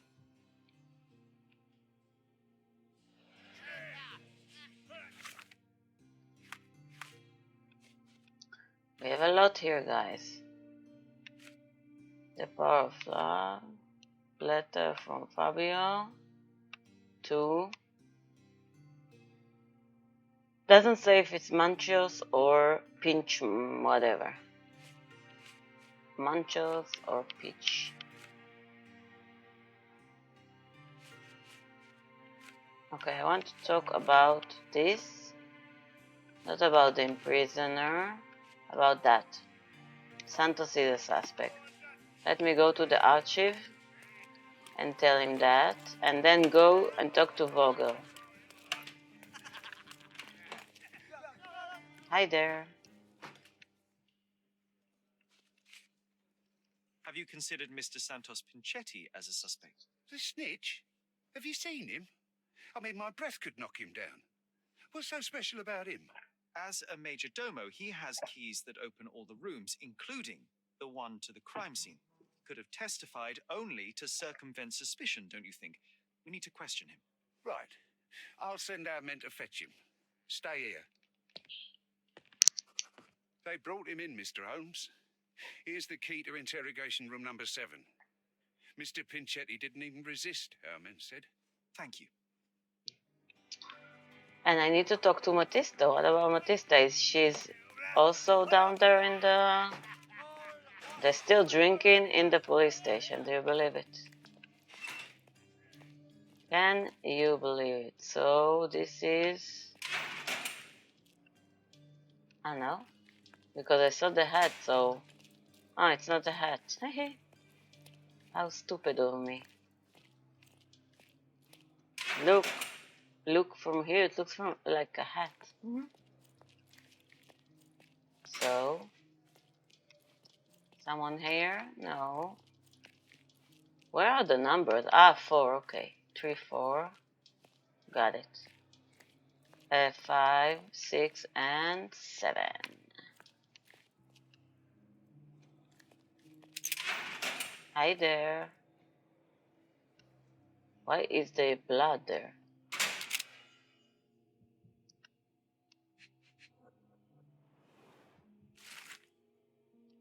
We have a lot here, guys. The power of love. Letter from Fabio. 2. Doesn't say if it's Manchos or Pinch, whatever. Manchos or Peach. Okay, I want to talk about this. Not about the imprisoner. About that. Santos is a suspect. Let me go to the archive and tell him that, and then go and talk to Vogel. Hi there. Have you considered Mr. Santos Pinchetti as a suspect? The snitch? Have you seen him? I mean, my breath could knock him down. What's so special about him? As a major domo, he has keys that open all the rooms, including the one to the crime scene. Could have testified only to circumvent suspicion, don't you think? We need to question him. Right. I'll send our men to fetch him. Stay here. They brought him in, Mr. Holmes. Here's the key to interrogation room number 7. Mr. Pinchetti didn't even resist, our men said. Thank you. And I need to talk to Matista. What about Matista? Is she's also down there in the... They're still drinking in the police station. Do you believe it? Can you believe it? So this is... I don't know. Because I saw the hat, so... Oh, it's not a hat. How stupid of me. Look from here. It looks like a hat. So... Someone here? No. Where are the numbers? Ah, 4, okay. 3, 4. Got it. 5, 6, and 7. Hi there. Why is there blood there?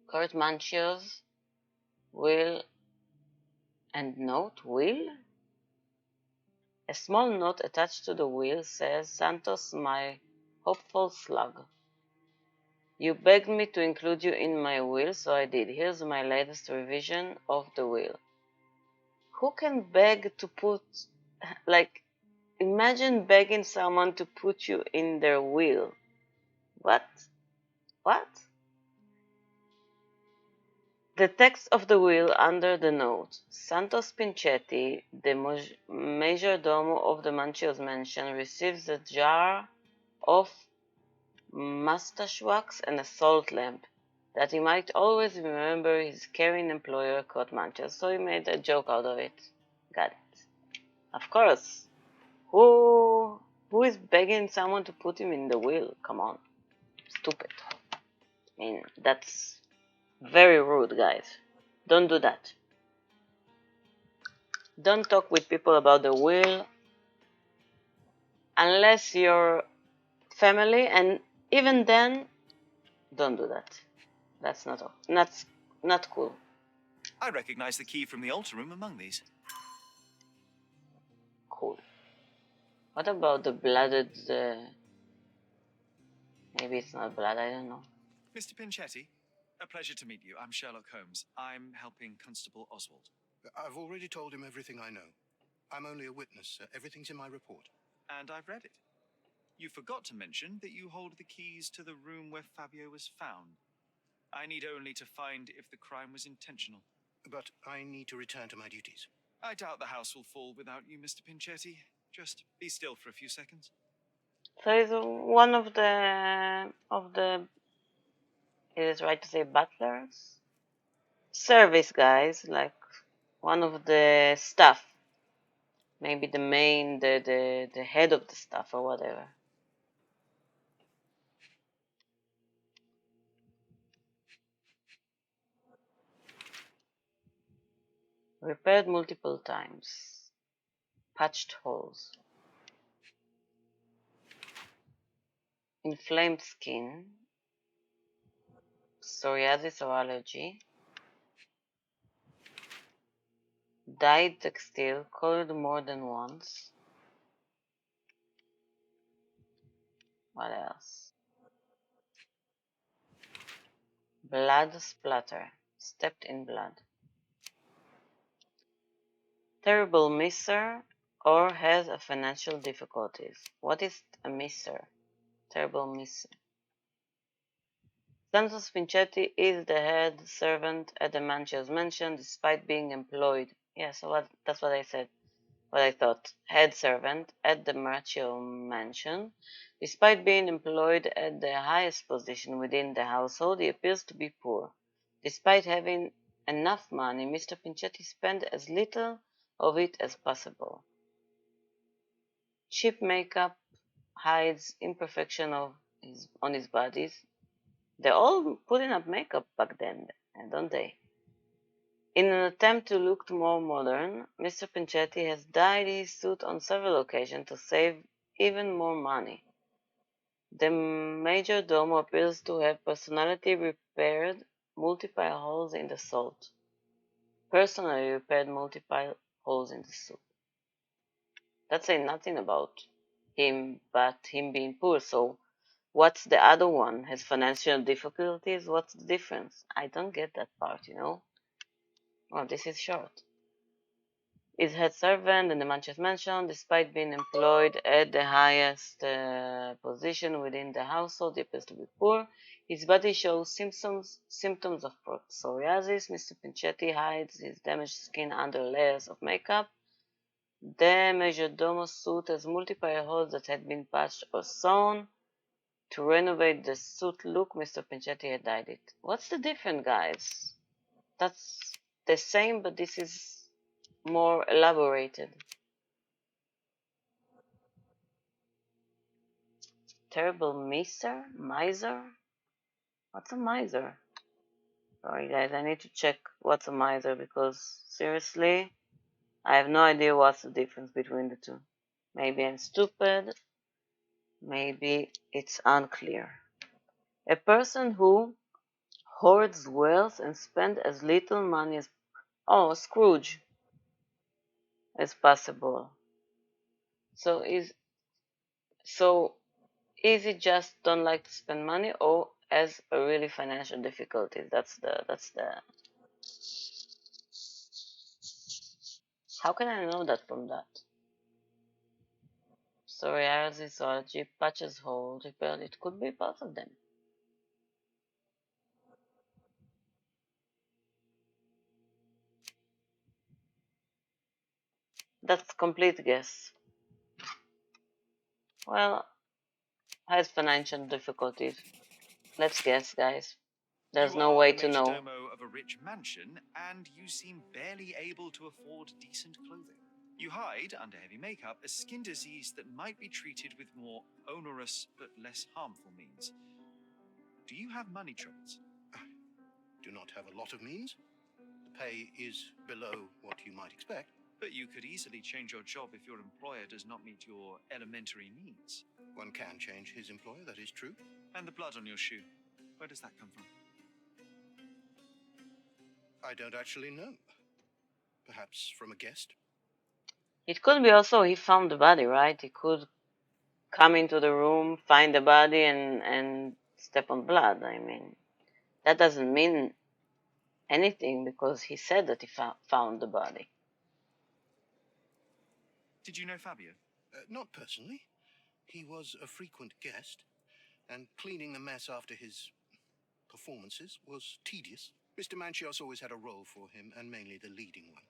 Kurt Manchio's will and note. Will? A small note attached to the will says, Santos, my hopeful slug. You begged me to include you in my will, so I did. Here's my latest revision of the will. Who can beg to put, like, imagine begging someone to put you in their will. What? What? The text of the will under the note. Santos Pinchetti, the majordomo of the Manchios mansion, receives a jar of mustache wax and a salt lamp, that he might always remember his caring employer, Cot Manchios. So he made a joke out of it. Got it. Of course. Who is begging someone to put him in the will? Come on. Stupid. I mean, that's very rude, guys. Don't do that. Don't talk with people about the will unless you're family, and even then, don't do that. That's not cool. I recognize the key from the altar room among these. Cool. What about the blooded? Maybe it's not blood. I don't know. Mr. Pinchetti, a pleasure to meet you. I'm Sherlock Holmes. I'm helping Constable Oswald. I've already told him everything I know. I'm only a witness. Everything's in my report. And I've read it. You forgot to mention that you hold the keys to the room where Fabio was found. I need only to find if the crime was intentional. But I need to return to my duties. I doubt the house will fall without you, Mr. Pinchetti. Just be still for a few seconds. So is one of the is it right to say butlers? Service guys, like one of the staff. Maybe the main, the head of the staff or whatever. Repaired multiple times. Patched holes. Inflamed skin. Psoriasis or allergy. Dyed textile, colored more than once. What else? Blood splatter. Stepped in blood. Terrible misser or has a financial difficulties. What is a misser? Terrible misser. Santos Pinchetti is the head servant at the Manchio's mansion despite being employed. Yeah, so that's what I said. What I thought. Head servant at the Manchio mansion. Despite being employed at the highest position within the household, he appears to be poor. Despite having enough money, Mr. Pinchetti spent as little of it as possible. Cheap makeup hides imperfection on his bodies. They're all putting up makeup back then, don't they? In an attempt to look more modern, Mr. Pinchetti has dyed his suit on several occasions to save even more money. The majordomo appears to have personally repaired multiple holes in the salt. personally repaired multiple holes in the suit. That's saying nothing about him, but him being poor. So, what's the other one? Has financial difficulties? What's the difference? I don't get that part, you know? Oh, this is short. Is head servant in the Manchester mansion, despite being employed at the highest position within the household. He appears to be poor. His body shows symptoms of psoriasis. Mr. Pinchetti hides his damaged skin under layers of makeup. The majordomo suit has multiple holes that had been patched or sewn. To renovate the suit look, Mr. Pinchetti had dyed it. What's the difference, guys? That's the same, but this is more elaborated. Terrible miser? What's a miser? Sorry guys, I need to check what's a miser because seriously, I have no idea what's the difference between the two. Maybe I'm stupid, maybe it's unclear. A person who hoards wealth and spends as little money as Scrooge as possible. So is it just don't like to spend money or has a really financial difficulties? That's the how can I know that from that? Psoriasis or G patches hole repaired, it could be both of them. That's complete guess. Well, has financial difficulties. Let's guess, guys. There's You no are way the to know. majordomo of a rich mansion, and you seem barely able to afford decent clothing. You hide under heavy makeup a skin disease that might be treated with more onerous but less harmful means. Do you have money troubles? Do not have a lot of means. The pay is below what you might expect. But you could easily change your job if your employer does not meet your elementary needs. One can change his employer, that is true. And the blood on your shoe, where does that come from? I don't actually know. Perhaps from a guest? It could be also he found the body, right? He could come into the room, find the body, and step on blood. I mean, that doesn't mean anything because he said that he found the body. Did you know Fabio? Not personally. He was a frequent guest, and cleaning the mess after his performances was tedious. Mr. Manchios always had a role for him, and mainly the leading one.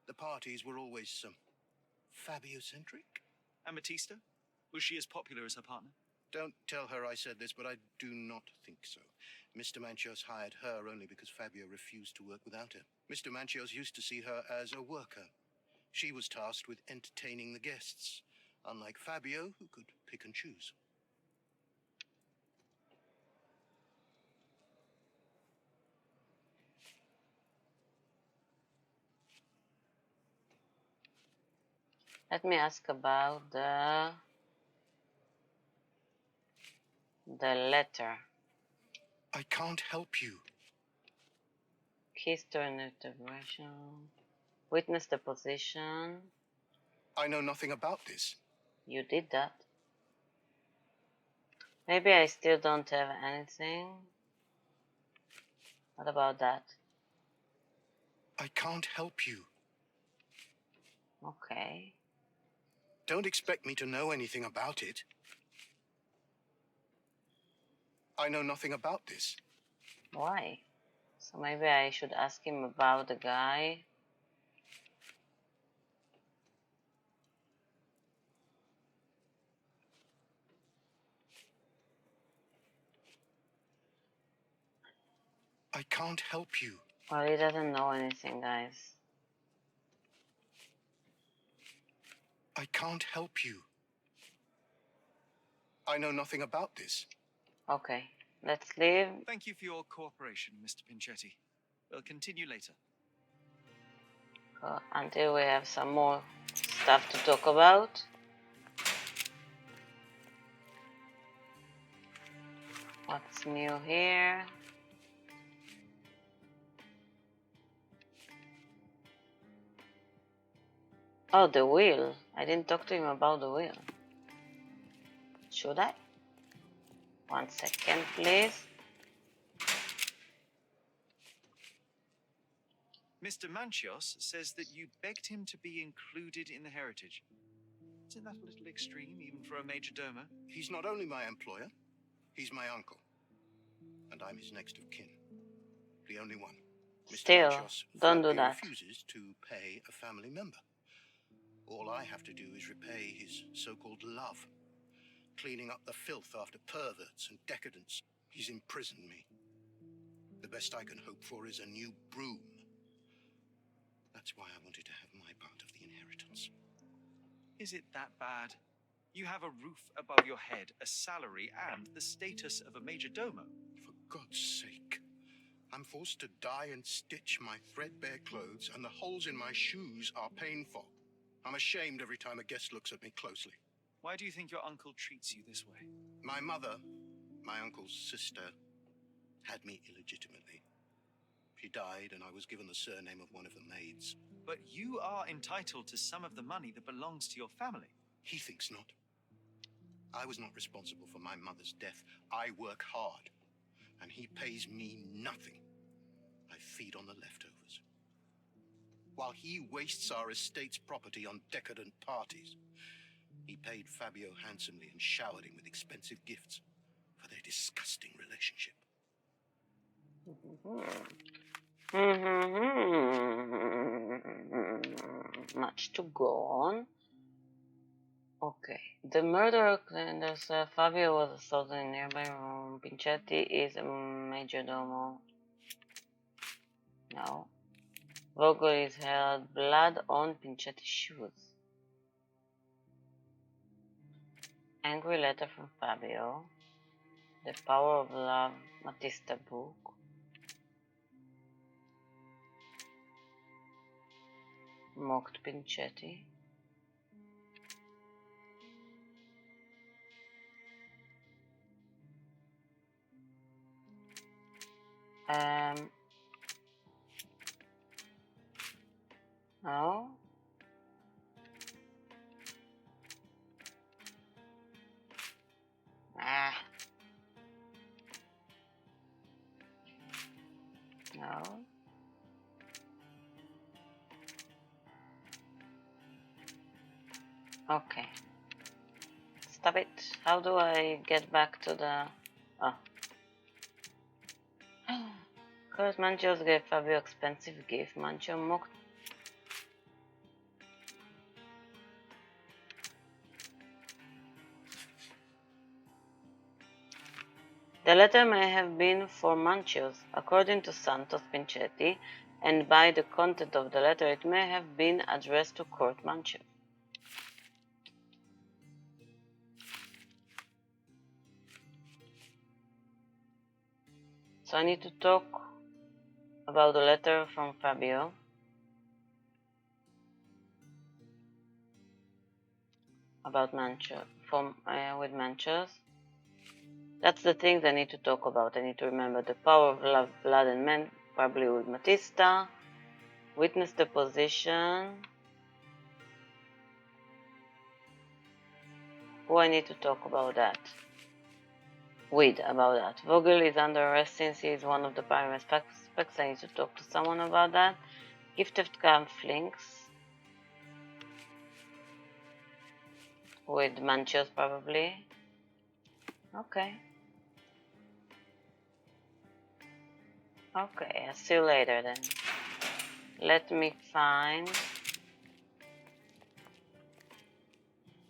The parties were always Fabio-centric. And Batista? Was she as popular as her partner? Don't tell her I said this, but I do not think so. Mr. Manchios hired her only because Fabio refused to work without her. Mr. Manchios used to see her as a worker. She was tasked with entertaining the guests, unlike Fabio, who could pick and choose. Let me ask about the letter. I can't help you. Keys to an integration. Witness deposition. I know nothing about this. You did that. Maybe I still don't have anything. What about that? I can't help you. Okay. Don't expect me to know anything about it. I know nothing about this. Why? So maybe I should ask him about the guy. I can't help you. Well, he doesn't know anything, guys. I can't help you. I know nothing about this. Okay, let's leave. Thank you for your cooperation, Mr. Pinchetti. We'll continue later. Until we have some more stuff to talk about. What's new here? Oh, the will. I didn't talk to him about the will. Should I? 1 second, please. Mr. Manchios says that you begged him to be included in the heritage. Isn't that a little extreme, even for a major domo? He's not only my employer, he's my uncle. And I'm his next of kin. The only one. Mr. Still, Manchios don't do flatly that. refuses to pay a family member. All I have to do is repay his so-called love, cleaning up the filth after perverts and decadents. He's imprisoned me. The best I can hope for is a new broom. That's why I wanted to have my part of the inheritance. Is it that bad? You have a roof above your head, a salary, and the status of a major domo. For God's sake. I'm forced to dye and stitch my threadbare clothes, and the holes in my shoes are painful. I'm ashamed every time a guest looks at me closely. Why do you think your uncle treats you this way? My mother, my uncle's sister, had me illegitimately. She died, and I was given the surname of one of the maids. But you are entitled to some of the money that belongs to your family. He thinks not. I was not responsible for my mother's death. I work hard, and he pays me nothing. I feed on the leftovers. While he wastes our estate's property on decadent parties, he paid Fabio handsomely and showered him with expensive gifts for their disgusting relationship. Much to go on. Okay. The murderer claims Fabio was assaulted in nearby room. Pinchetti is a majordomo. No. Vogel is held blood on Pinchetti's shoes. Angry letter from Fabio. The Power of Love Matista book. Mocked Pinchetti. No. No. Okay. Stop it. How do I get back to the... Oh. Because Manchios gave Fabio expensive gift. Manchio mocked... The letter may have been for Manchios, according to Santos Pinchetti, and by the content of the letter it may have been addressed to Court Manchios. So I need to talk about the letter from Fabio. About Manchios, with Manchios. That's the things I need to talk about. I need to remember the power of love, blood, and men, probably with Matista. Witness deposition. Who I need to talk about that? About that. Vogel is under arrest since he is one of the primary suspects. I need to talk to someone about that. Gift of conflicts. With Manchios, probably. Okay. Okay, I'll see you later then. Let me find...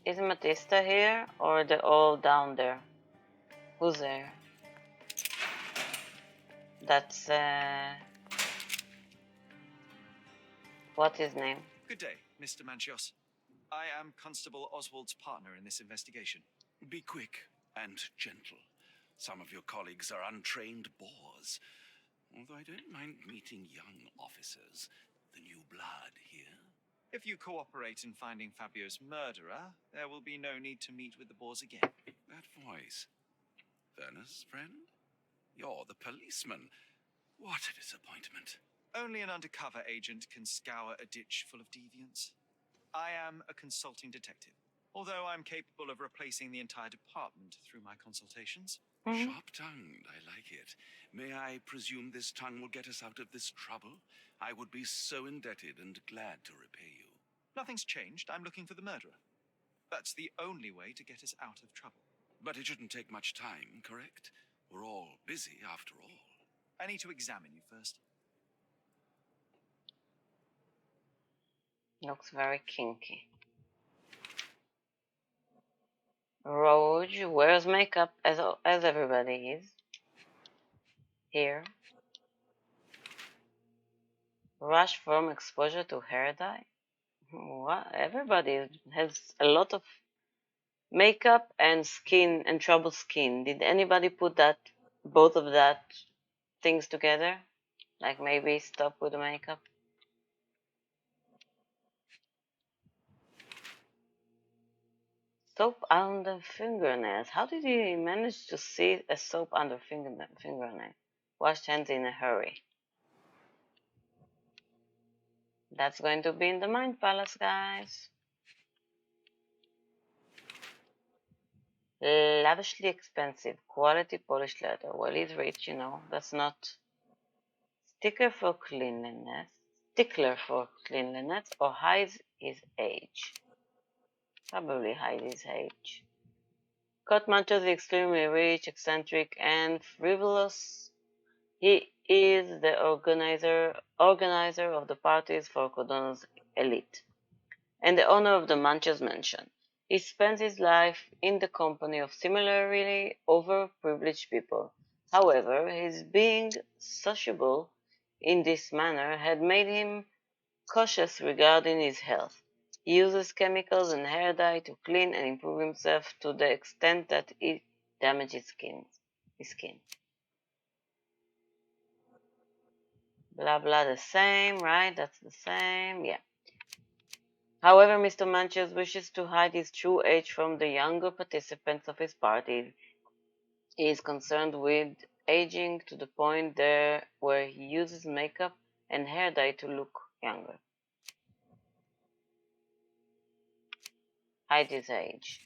Is Matista here, or they're all down there? Who's there? That's, what's his name? Good day, Mr. Manchios. I am Constable Oswald's partner in this investigation. Be quick and gentle. Some of your colleagues are untrained boors. Although I don't mind meeting young officers, the new blood here. If you cooperate in finding Fabio's murderer, there will be no need to meet with the Boers again. That voice. Werner's friend? You're the policeman. What a disappointment. Only an undercover agent can scour a ditch full of deviants. I am a consulting detective, although I'm capable of replacing the entire department through my consultations. Sharp-tongued, I like it. May I presume this tongue will get us out of this trouble? I would be so indebted and glad to repay you. Nothing's changed. I'm looking for the murderer. That's the only way to get us out of trouble. But it shouldn't take much time, correct? We're all busy after all. I need to examine you first. Looks very kinky. Rouge wears makeup as everybody is here. Rush from exposure to hair dye. What? Everybody has a lot of makeup and skin and trouble skin. Did anybody put both of that things together? Like maybe stop with the makeup? Soap under fingernails. How did he manage to see a soap under fingernail? Washed hands in a hurry. That's going to be in the Mind Palace, guys. Lavishly expensive, quality polished leather. Well, he's rich, you know. That's not stickler for cleanliness, or hides his age. Probably hides his age. Scott Manchas is extremely rich, eccentric, and frivolous. He is the organizer of the parties for Cordona's elite, and the owner of the Manchas mansion. He spends his life in the company of similarly overprivileged people. However, his being sociable in this manner had made him cautious regarding his health. He uses chemicals and hair dye to clean and improve himself to the extent that it damages his skin. Blah blah, the same, right? That's the same, yeah. However, Mr. Manches wishes to hide his true age from the younger participants of his party. He is concerned with aging to the point there where he uses makeup and hair dye to look younger. Hide his age.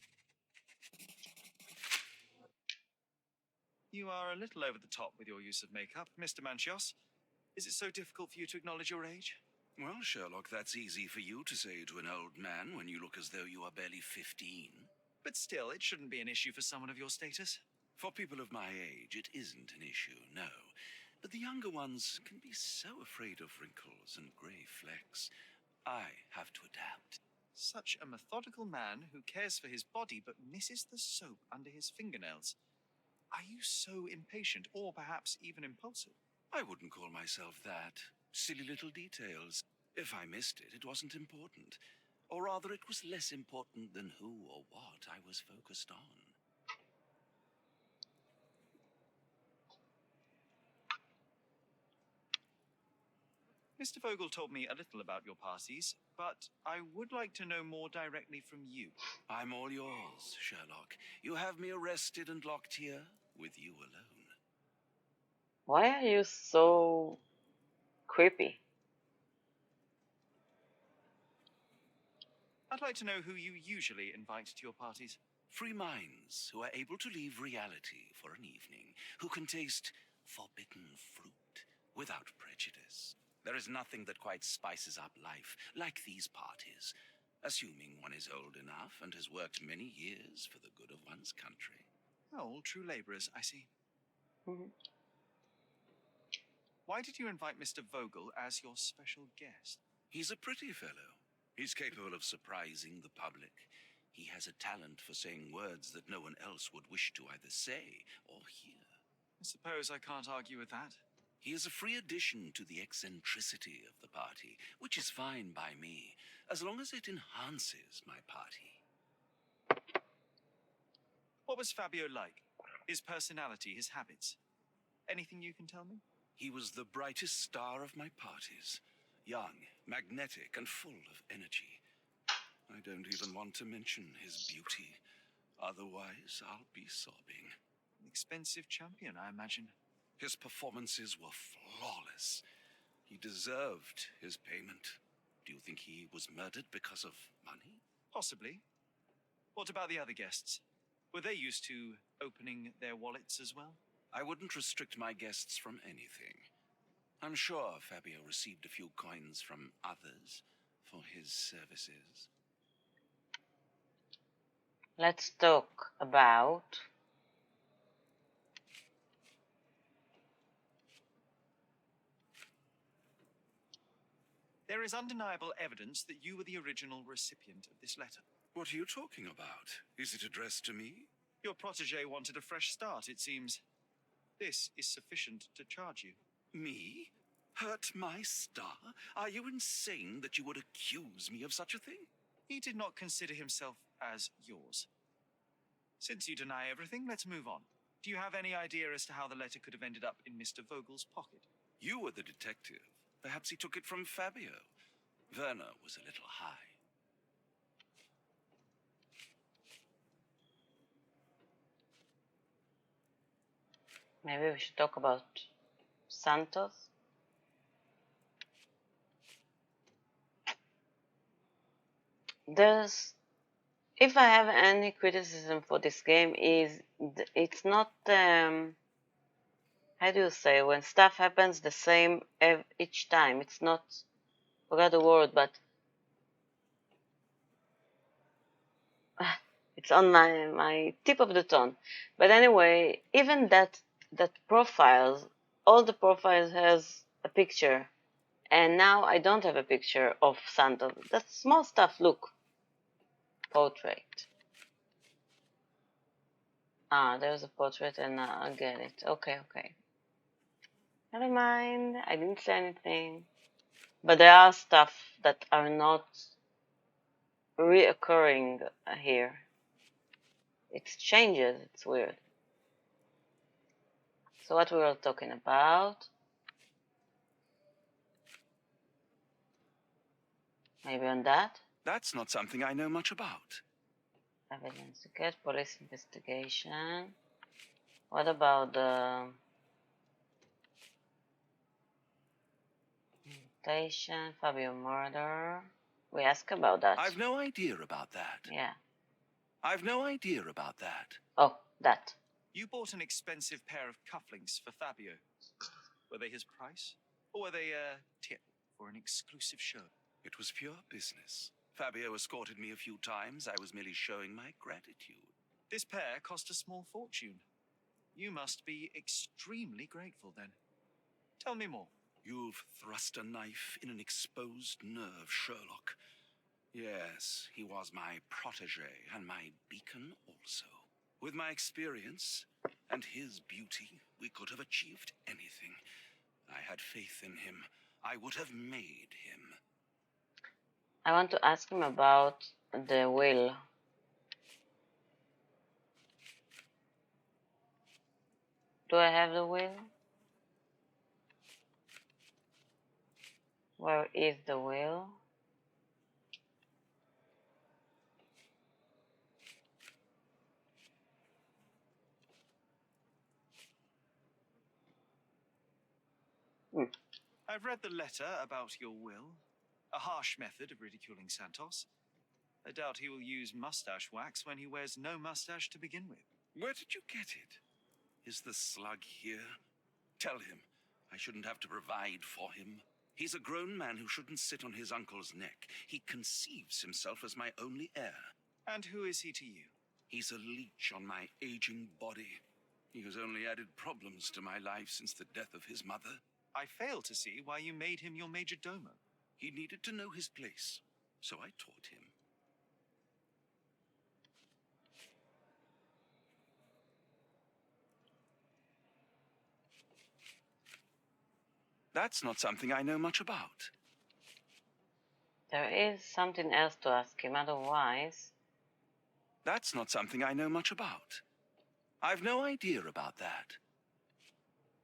You are a little over the top with your use of makeup, Mr. Manchios. Is it so difficult for you to acknowledge your age? Well, Sherlock, that's easy for you to say to an old man when you look as though you are barely 15. But still, it shouldn't be an issue for someone of your status. For people of my age, it isn't an issue, no. But the younger ones can be so afraid of wrinkles and grey flecks. I have to adapt. Such a methodical man who cares for his body but misses the soap under his fingernails. Are you so impatient, or perhaps even impulsive? I wouldn't call myself that. Silly little details. If I missed it, it wasn't important. Or rather, it was less important than who or what I was focused on. Mr. Vogel told me a little about your parties, but I would like to know more directly from you. I'm all yours, Sherlock. You have me arrested and locked here with you alone. Why are you so creepy? I'd like to know who you usually invite to your parties. Free minds who are able to leave reality for an evening, who can taste forbidden fruit without prejudice. There is nothing that quite spices up life like these parties, assuming one is old enough and has worked many years for the good of one's country. Oh, all true labourers, I see. Mm-hmm. Why did you invite Mr. Vogel as your special guest? He's a pretty fellow. He's capable of surprising the public. He has a talent for saying words that no one else would wish to either say or hear. I suppose I can't argue with that. He is a free addition to the eccentricity of the party, which is fine by me, as long as it enhances my party. What was Fabio like? His personality, his habits? Anything you can tell me? He was the brightest star of my parties. Young, magnetic, and full of energy. I don't even want to mention his beauty. Otherwise, I'll be sobbing. An expensive champion, I imagine. His performances were flawless. He deserved his payment. Do you think he was murdered because of money? Possibly. What about the other guests? Were they used to opening their wallets as well? I wouldn't restrict my guests from anything. I'm sure Fabio received a few coins from others for his services. Let's talk about There is undeniable evidence that you were the original recipient of this letter. What are you talking about? Is it addressed to me? Your protege wanted a fresh start, it seems. This is sufficient to charge you. Me? Hurt my star? Are you insane that you would accuse me of such a thing? He did not consider himself as yours. Since you deny everything, let's move on. Do you have any idea as to how the letter could have ended up in Mr. Vogel's pocket? You were the detective. Perhaps he took it from Fabio. Werner was a little high. maybe we should talk about Santos. There's, if I have any criticism for this game, is it's not how do you say, when stuff happens the same each time. It's not, forgot the word, but it's on my tip of the tongue. But anyway, even that profiles, all the profiles has a picture, and now I don't have a picture of Santos. That's small stuff. Look, portrait. Ah, there's a portrait, and I get it. Okay, okay. Never mind. I didn't say anything. But there are stuff that are not reoccurring here. It changes. It's weird. So what we were talking about? Maybe on that? That's not something I know much about. Evidence to get, police investigation. What about the invitation, Fabio murder? We asked about that. I've no idea about that. Yeah. I've no idea about that. Oh, that. You bought an expensive pair of cufflinks for Fabio. Were they his price? Or were they a tip for an exclusive show? It was pure business. Fabio escorted me a few times. I was merely showing my gratitude. This pair cost a small fortune. You must be extremely grateful then. Tell me more. You've thrust a knife in an exposed nerve, Sherlock. Yes, he was my protege and my beacon also. With my experience and his beauty, we could have achieved anything. I had faith in him. I would have made him. I want to ask him about the will. Do I have the will? Where is the will? I've read the letter about your will. A harsh method of ridiculing Santos. I doubt he will use mustache wax when he wears no mustache to begin with. Where did you get it? Is the slug here? Tell him I shouldn't have to provide for him. He's a grown man who shouldn't sit on his uncle's neck. He conceives himself as my only heir. And who is he to you? He's a leech on my aging body. He has only added problems to my life since the death of his mother. I fail to see why you made him your major domo. He needed to know his place, so I taught him. That's not something I know much about. There is something else to ask him, otherwise. That's not something I know much about. I've no idea about that.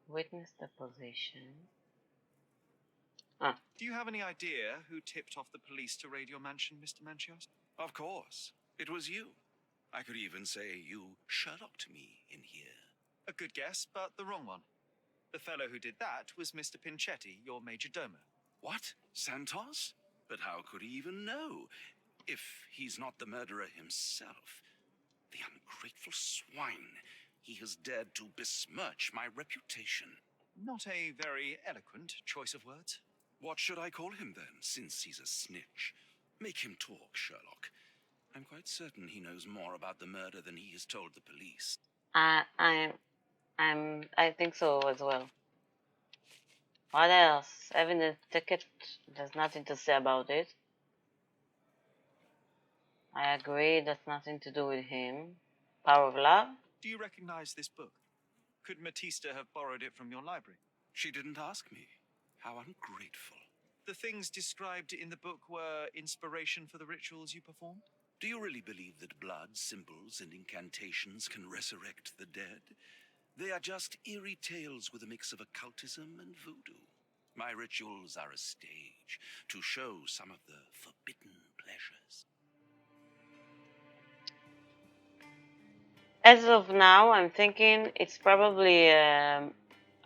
Witness deposition. Do you have any idea who tipped off the police to raid your mansion, Mr. Manchios? Of course. It was you. I could even say you Sherlocked me in here. A good guess, but the wrong one. The fellow who did that was Mr. Pinchetti, your major domo. What? Santos? But how could he even know if he's not the murderer himself? The ungrateful swine. He has dared to besmirch my reputation. Not a very eloquent choice of words. What should I call him then, since he's a snitch? Make him talk, Sherlock. I'm quite certain he knows more about the murder than he has told the police. I think so as well. What else? Having the ticket, there's nothing to say about it. I agree, that's nothing to do with him. Power of Love? Do you recognize this book? Could Matista have borrowed it from your library? She didn't ask me. How ungrateful. The things described in the book were inspiration for the rituals you performed? Do you really believe that blood, symbols, and incantations can resurrect the dead? They are just eerie tales with a mix of occultism and voodoo. My rituals are a stage to show some of the forbidden pleasures. As of now, I'm thinking it's probably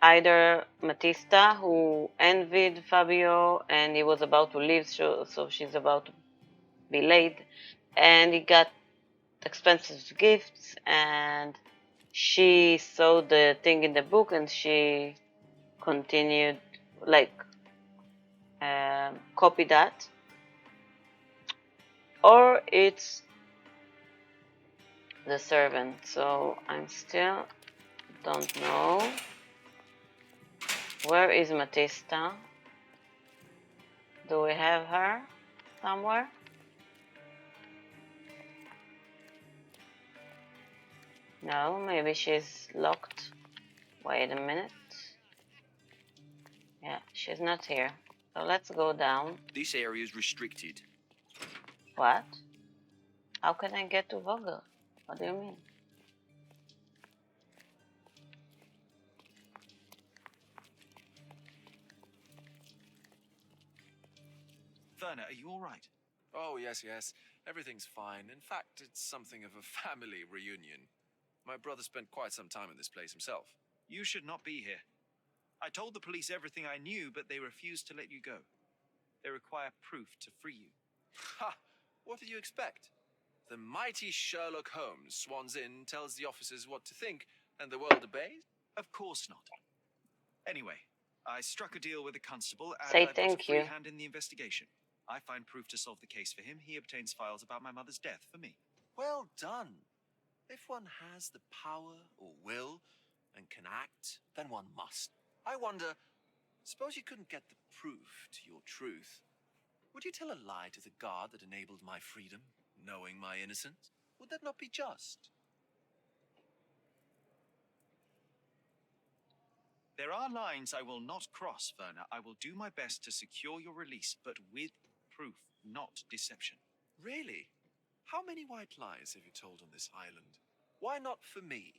either Matista who envied Fabio and he was about to leave, so she's about to be late, and he got expensive gifts, and she saw the thing in the book and she continued, like, copy that. Or it's the servant, so I'm still don't know. Where is Matista? Do we have her somewhere? No, maybe she's locked. Wait a minute. Yeah, she's not here. So let's go down. This area is restricted. What? How can I get to Vogel? What do you mean? Werner, are you all right? Oh, yes, yes. Everything's fine. In fact, it's something of a family reunion. My brother spent quite some time in this place himself. You should not be here. I told the police everything I knew, but they refused to let you go. They require proof to free you. Ha! What did you expect? The mighty Sherlock Holmes swans in, tells the officers what to think, and the world obeys? Of course not. Anyway, I struck a deal with the constable, and Say I've got a thank free you. hand in the investigation. I find proof to solve the case for him. He obtains files about my mother's death for me. Well done. If one has the power or will and can act, then one must. I wonder, suppose you couldn't get the proof to your truth. Would you tell a lie to the guard that enabled my freedom, knowing my innocence? Would that not be just? There are lines I will not cross, Werner. I will do my best to secure your release, but with proof, not deception. Really? How many white lies have you told on this island? Why not for me?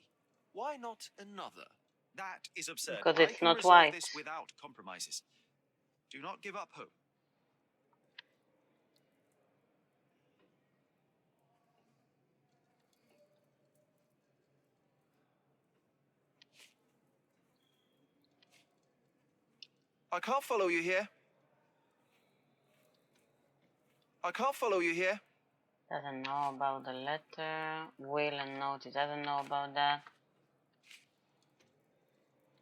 Why not another? That is absurd. Because I it's can not resolve white. this without compromises. Do not give up hope. I can't follow you here. I can't follow you here. Doesn't know about the letter. Will and note, he doesn't know about that.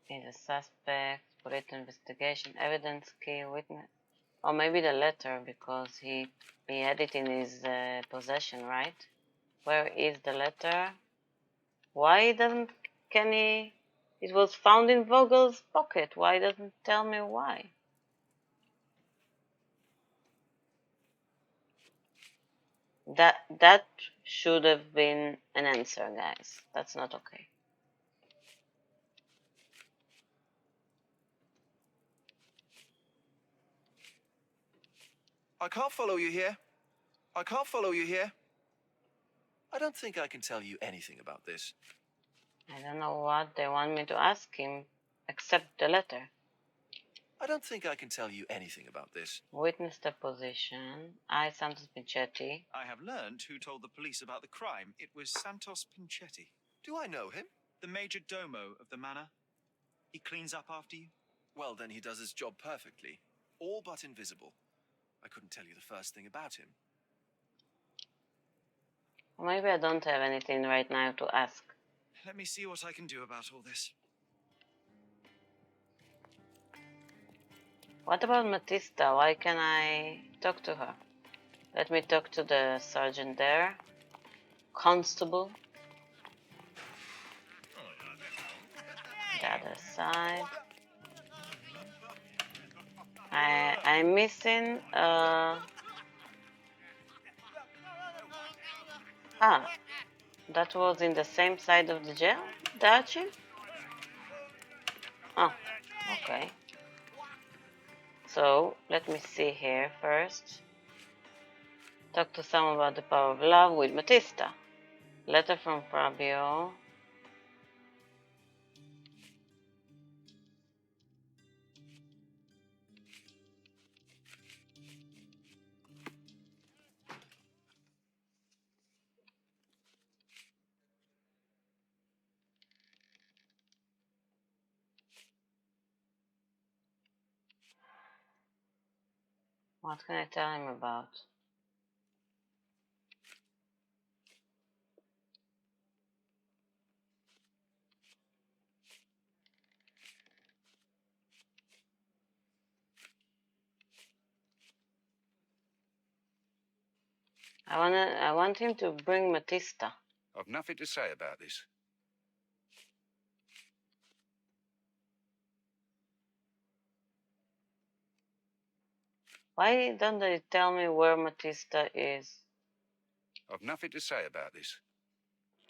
He's a suspect. Police investigation. Evidence, key witness. Or maybe the letter, because he had it in his possession, right? Where is the letter? Why doesn't Kenny? It was found in Vogel's pocket. Why doesn't tell me why? That should have been an answer, guys. That's not okay. I can't follow you here. I can't follow you here. I don't think I can tell you anything about this. I don't know what they want me to ask him, except the letter. I don't think I can tell you anything about this. Witness deposition. I, Santos Pinchetti. I have learned who told the police about the crime. It was Santos Pinchetti, Do I know him? the major domo of the manor. He cleans up after you. Well, then he does his job perfectly. All but invisible. I couldn't tell you the first thing about him. Maybe I don't have anything right now to ask. Let me see what I can do about all this. What about Matista? Why can I talk to her? Let me talk to the sergeant there. Constable. The other side. I'm missing that was in the same side of the jail? The archive? Oh, okay. So, let me see here first. Talk to someone about the power of love with Matista. Letter from Fabio. What can I tell him about? I want him to bring Matista. I've nothing to say about this. Why don't they tell me where Matista is? I've nothing to say about this.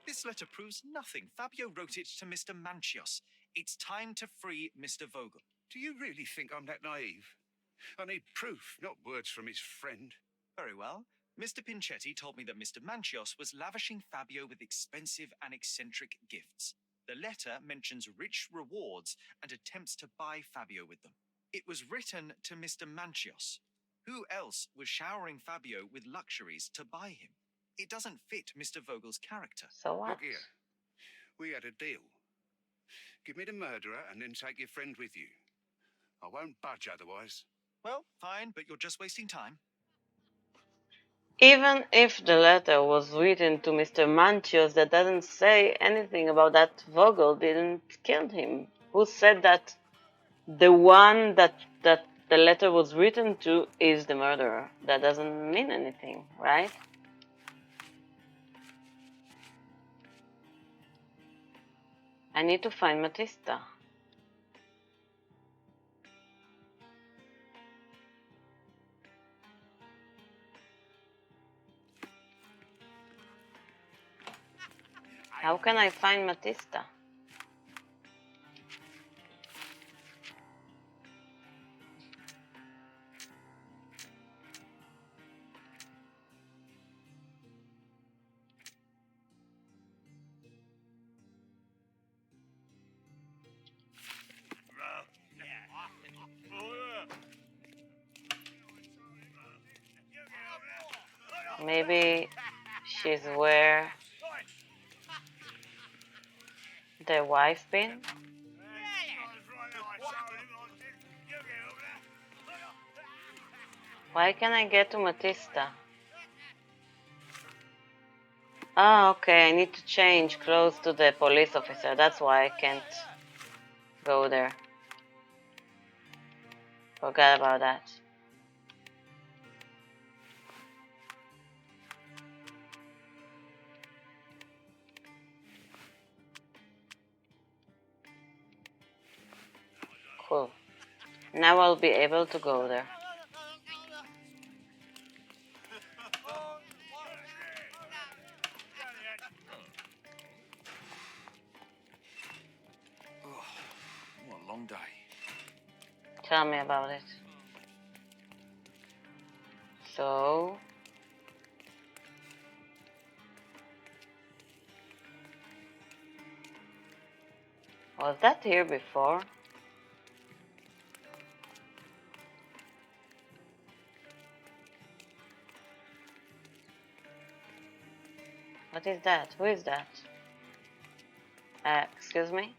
This letter proves nothing. Fabio wrote it to Mr. Manchios. It's time to free Mr. Vogel. Do you really think I'm that naive? I need proof, not words from his friend. Very well. Mr. Pinchetti told me that Mr. Manchios was lavishing Fabio with expensive and eccentric gifts. The letter mentions rich rewards and attempts to buy Fabio with them. It was written to Mr. Manchios. Who else was showering Fabio with luxuries to buy him? It doesn't fit Mr. Vogel's character. So what? Look here. We had a deal. Give me the murderer and then take your friend with you. I won't budge otherwise. Well, fine, but you're just wasting time. Even if the letter was written to Mr. Manchios, that doesn't say anything about that Vogel didn't kill him. Who said that the one that the letter was written to is the murderer? That doesn't mean anything, right? I need to find Matista. How can I find Matista? Maybe she's where the wife been? Why can't I get to Matista? Ah, okay, I need to change clothes to the police officer. That's why I can't go there. Forgot about that. Cool. Now I'll be able to go there. Oh, what a long day. Tell me about it. So, was that here before? What is that? Who is that? Excuse me?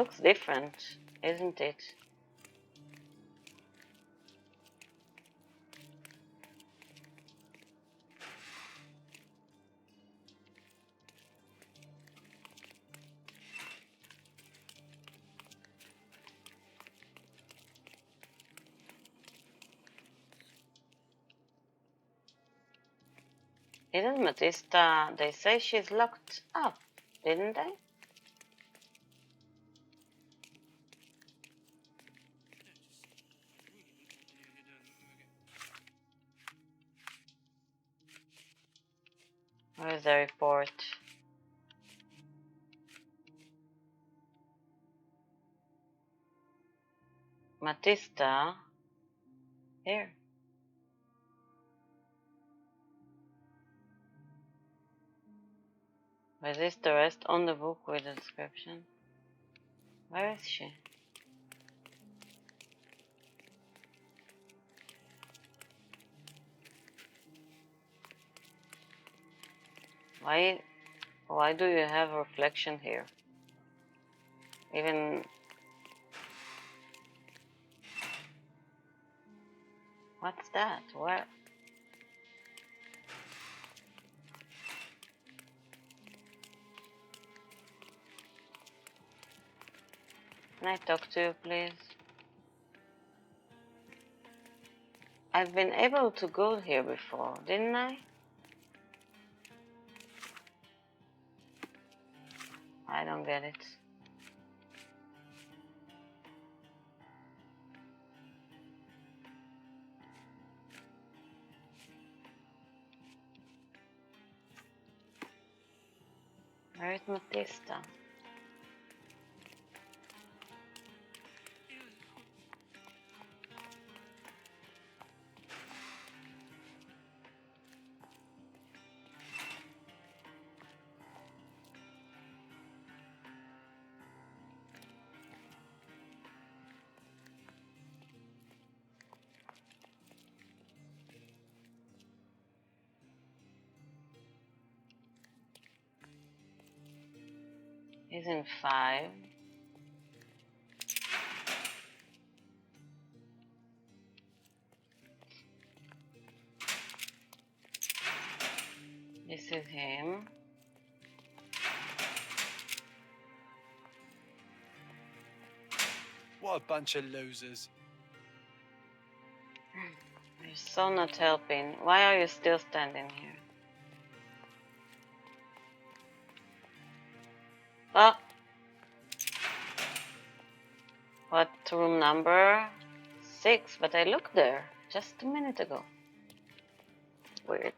Looks different, isn't it? Isn't Matista, they say she's locked up, didn't they? Where is the report? Matista, here. Resist arrest on the book with the description. Where is she? Why do you have reflection here? Even what's that? Where? Can I talk to you, please? I've been able to go here before, didn't I? I don't get it. Where is Matista? He's in 5. This is him. What a bunch of losers. You're so not helping. Why are you still standing here? Oh! What room number? 6, but I looked there just a minute ago. Weird.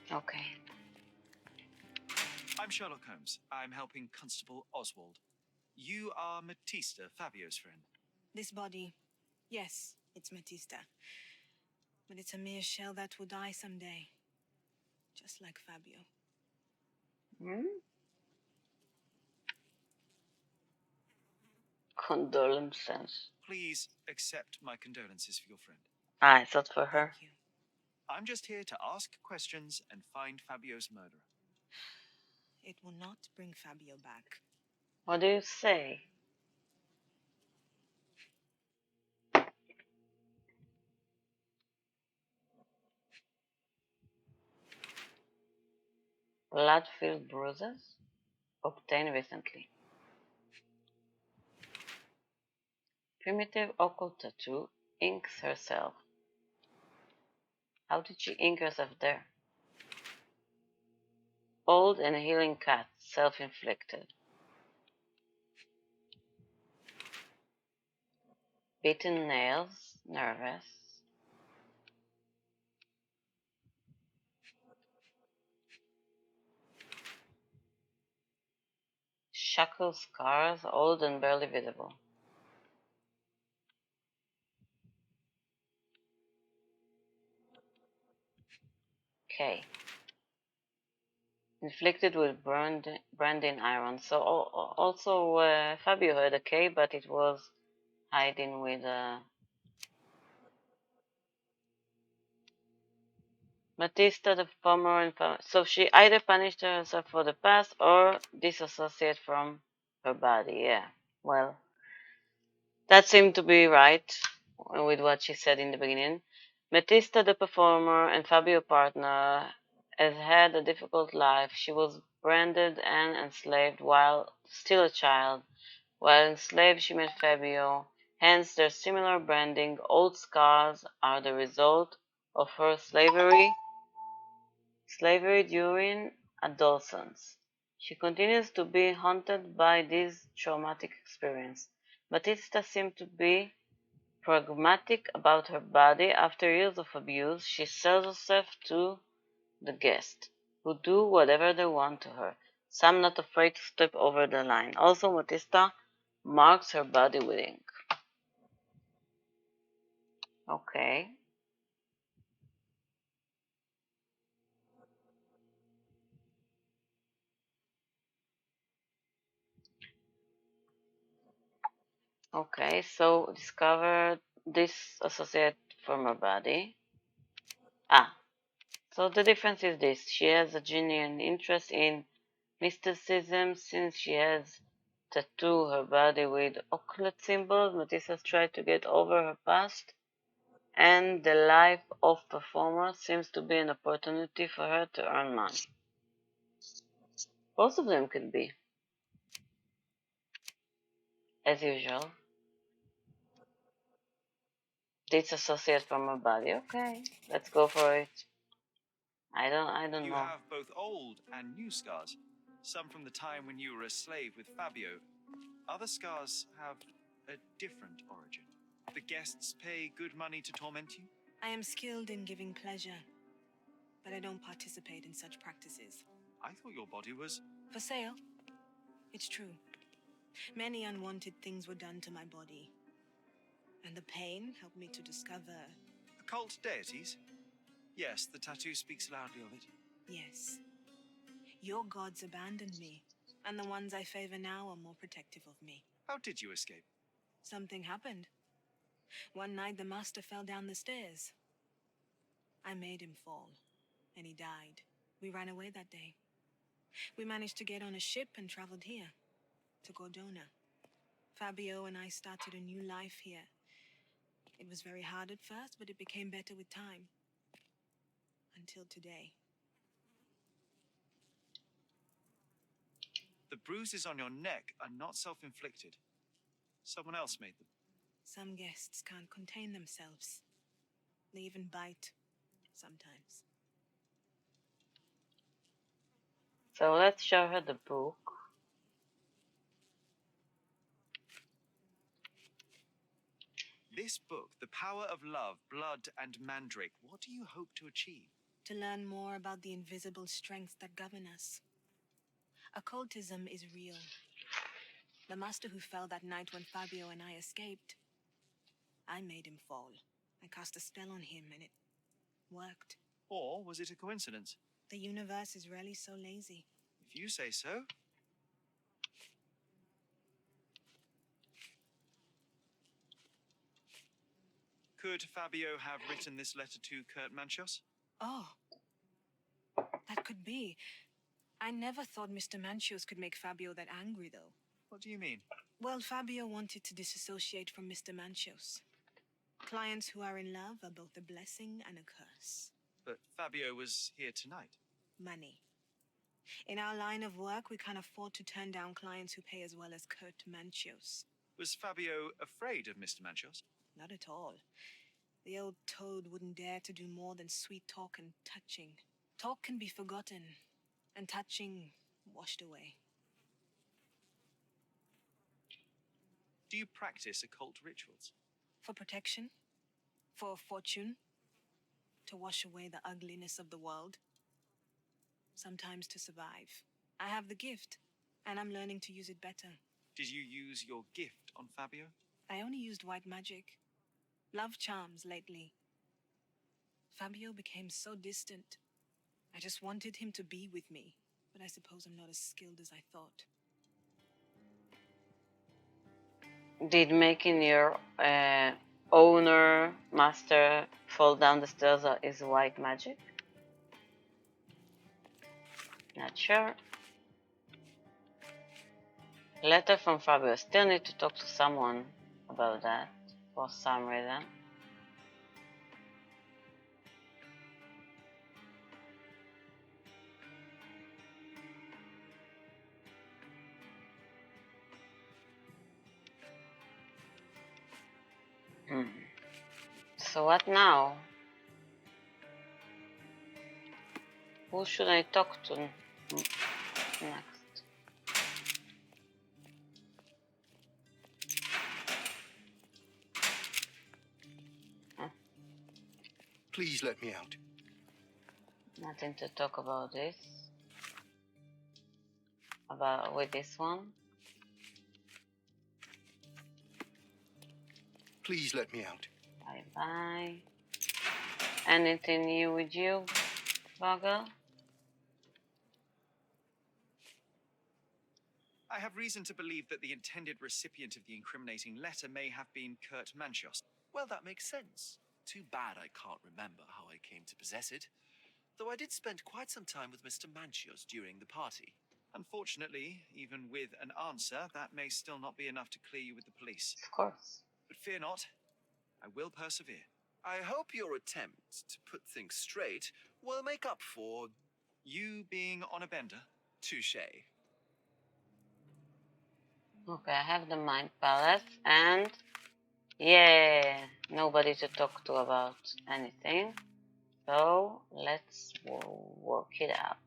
Okay. I'm Sherlock Holmes. I'm helping Constable Oswald. You are Matista, Fabio's friend. This body, yes, it's Matista. But it's a mere shell that will die someday. Just like Fabio. Hmm? Condolences. Please accept my condolences for your friend. Ah, I thought for her. Thank you. I'm just here to ask questions and find Fabio's murderer. It will not bring Fabio back. What do you say? Blood-filled bruises? Obtained recently. Primitive occult tattoo. Inks herself. How did she ink herself there? Old and healing cut. Self-inflicted. Beaten nails. Nervous. Shackled scars. Old and barely visible. Okay. Inflicted with branding iron. So also Fabio had a K, but it was hiding with Matista, the performer, so she either punished herself for the past or disassociated from her body. Yeah, well, that seemed to be right with what she said in the beginning. Matista, the performer, and Fabio, partner, has had a difficult life. She was branded and enslaved while still a child. While enslaved, she met Fabio. Hence, their similar branding. Old scars are the result of her slavery during adolescence. She continues to be haunted by this traumatic experience. Batista seems to be pragmatic about her body. After years of abuse, she sells herself to the guests, who do whatever they want to her, some not afraid to step over the line. Also, Batista marks her body with ink. Okay. Okay, so discover this associate from her body. Ah, so the difference is this. She has a genuine interest in mysticism since she has tattooed her body with occult symbols. Matisse tried to get over her past, and the life of performer seems to be an opportunity for her to earn money. Both of them could be, as usual. Disassociate from her body. Okay, let's go for it. I don't You know. have both old and new scars. Some from the time when you were a slave with Fabio. Other scars have a different origin. The guests pay good money to torment you? I am skilled in giving pleasure, but I don't participate in such practices. I thought your body was... For sale? It's true. Many unwanted things were done to my body. And the pain helped me to discover... Occult deities? Yes, the tattoo speaks loudly of it. Yes. Your gods abandoned me, and the ones I favor now are more protective of me. How did you escape? Something happened. One night the master fell down the stairs. I made him fall, and he died. We ran away that day. We managed to get on a ship and traveled here, to Cordona. Fabio and I started a new life here. It was very hard at first, but it became better with time. Until today. The bruises on your neck are not self-inflicted. Someone else made them. Some guests can't contain themselves. They even bite, sometimes. So let's show her the book. This book, The Power of Love, Blood, and Mandrake, what do you hope to achieve? To learn more about the invisible strengths that govern us. Occultism is real. The master who fell that night when Fabio and I escaped, I made him fall. I cast a spell on him and it worked. Or was it a coincidence? The universe is rarely so lazy. If you say so. Could Fabio have written this letter to Kurt Manchos? Oh, that could be. I never thought Mr. Manchios could make Fabio that angry, though. What do you mean? Well, Fabio wanted to disassociate from Mr. Manchios. Clients who are in love are both a blessing and a curse. But Fabio was here tonight. Money. In our line of work, we can't afford to turn down clients who pay as well as Kurt Manchios. Was Fabio afraid of Mr. Manchos? Not at all. The old toad wouldn't dare to do more than sweet talk and touching. Talk can be forgotten, and touching washed away. Do you practice occult rituals? For protection? For fortune? To wash away the ugliness of the world? Sometimes to survive. I have the gift, and I'm learning to use it better. Did you use your gift on Fabio? I only used white magic. Love charms lately. Fabio became so distant. I just wanted him to be with me, but I suppose I'm not as skilled as I thought. Did making your owner, master, fall down the stairs is white magic? Not sure. Letter from Fabio. Still need to talk to someone about that for some reason. So what now? Who should I talk to next? Please let me out. Nothing to talk about this. With this one. Please let me out. Bye bye. Anything new with you, Vogel? I have reason to believe that the intended recipient of the incriminating letter may have been Kurt Manchios. Well, that makes sense. Too bad I can't remember how I came to possess it. Though I did spend quite some time with Mr. Manchios during the party. Unfortunately, even with an answer, that may still not be enough to clear you with the police. Of course. But fear not, I will persevere. I hope your attempt to put things straight will make up for You being on a bender? touche. Okay, I have the Mind Palace and yeah, nobody to talk to about anything. So let's work it out.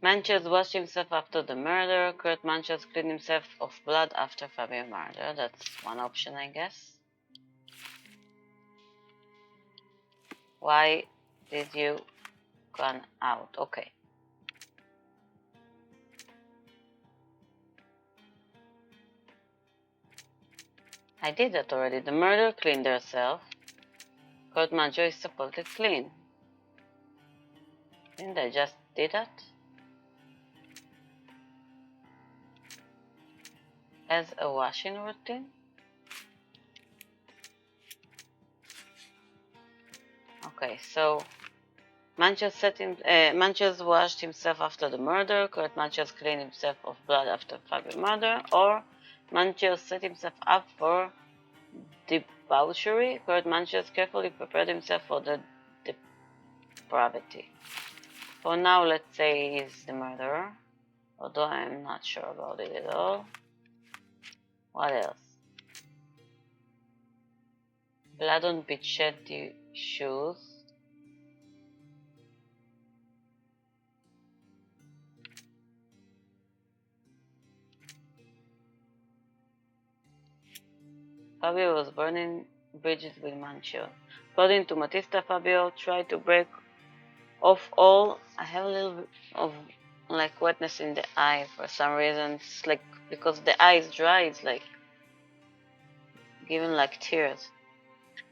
Manchios washed himself after the murder. Kurt Manchios cleaned himself of blood after Fabio murder. That's one option, I guess. Why did you run out? Okay. I did that already. The murderer cleaned herself. Kurt Manchios is supposed to clean. Didn't I just did that? As a washing routine? Okay, so Manchios washed himself after the murder, Kurt Manchios cleaned himself of blood after Fabio murder, or Manchios set himself up for debauchery, Kurt Manchios carefully prepared himself for the depravity. For now, let's say he's the murderer, although I'm not sure about it at all. What else? Blood on Bichetti shoes. Fabio was burning bridges with Manchio. According to Matista, Fabio tried to break off all. I have a little bit of like wetness in the eye for some reason. It's like because the eye is dry, it's like giving like tears.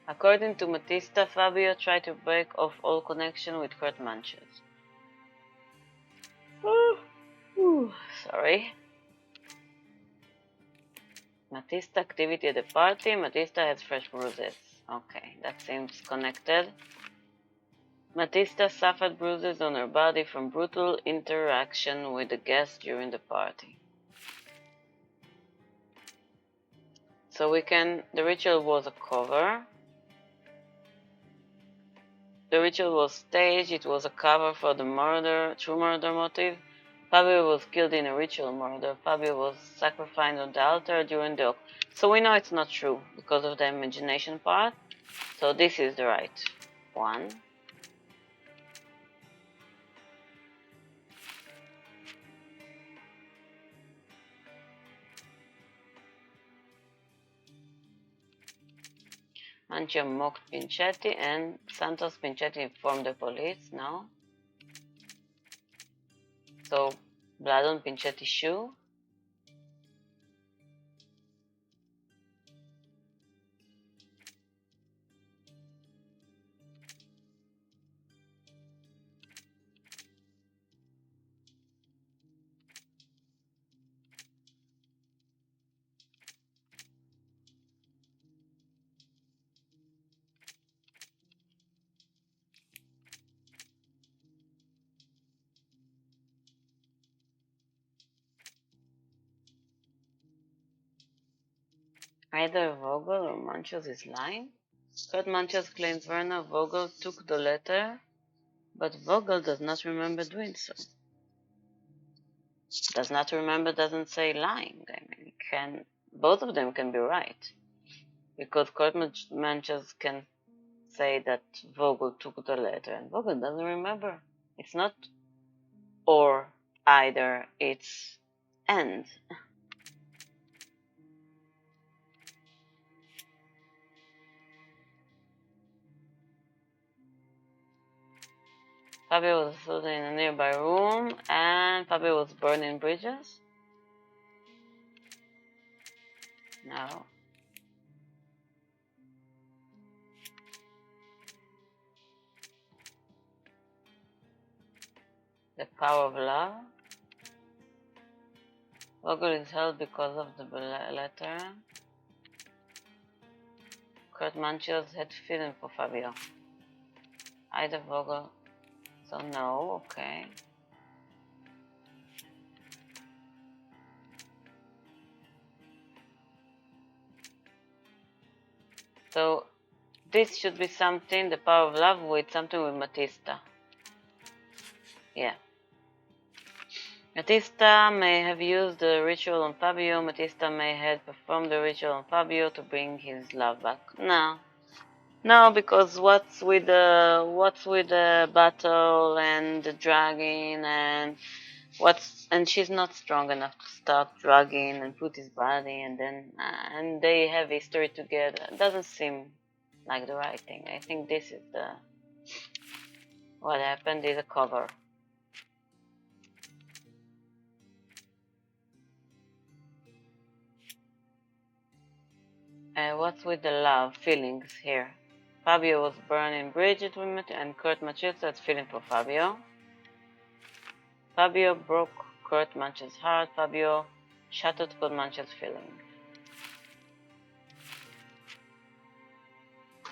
According to Matista, Fabio tried to break off all connection with Kurt Manchios. Sorry. Matista activity at the party. Matista has fresh bruises. Okay, that seems connected. Matista suffered bruises on her body from brutal interaction with the guests during the party. So the ritual was a cover. The ritual was staged, it was a cover for the true murder motive. Fabio was killed in a ritual murder. Fabio was sacrificed on the altar during the... So we know it's not true because of the imagination part. So this is the right one. Manchio mocked Pinchetti and Santos Pinchetti informed the police, no? So, blood on Pinchetti's shoe. Either Vogel or Munchos is lying? Kurt Munchos claims Werner Vogel took the letter, but Vogel does not remember doing so. Does not remember doesn't say lying. I mean, both of them can be right. Because Kurt Munchos can say that Vogel took the letter, and Vogel doesn't remember. It's not or either, it's and. Fabio was assaulted in a nearby room, and Fabio was burning bridges? No. The power of love? Vogel is held because of the letter. Kurt Munchos had feeling for Fabio. Either Vogel, so no, okay. So this should be something, the power of love, with something with Matista. Yeah. Matista may have used the ritual on Fabio. Matista may have performed the ritual on Fabio to bring his love back. No. No, because what's with the battle and the dragging and she's not strong enough to stop dragging and put his body and then and they have history together. It doesn't seem like the right thing. I think this is what happened is a cover. What's with the love feelings here? Fabio was burning Bridget and Kurt Machil's had feeling for Fabio. Fabio broke Kurt Manch's heart. Fabio shattered Kurt Manch's feelings.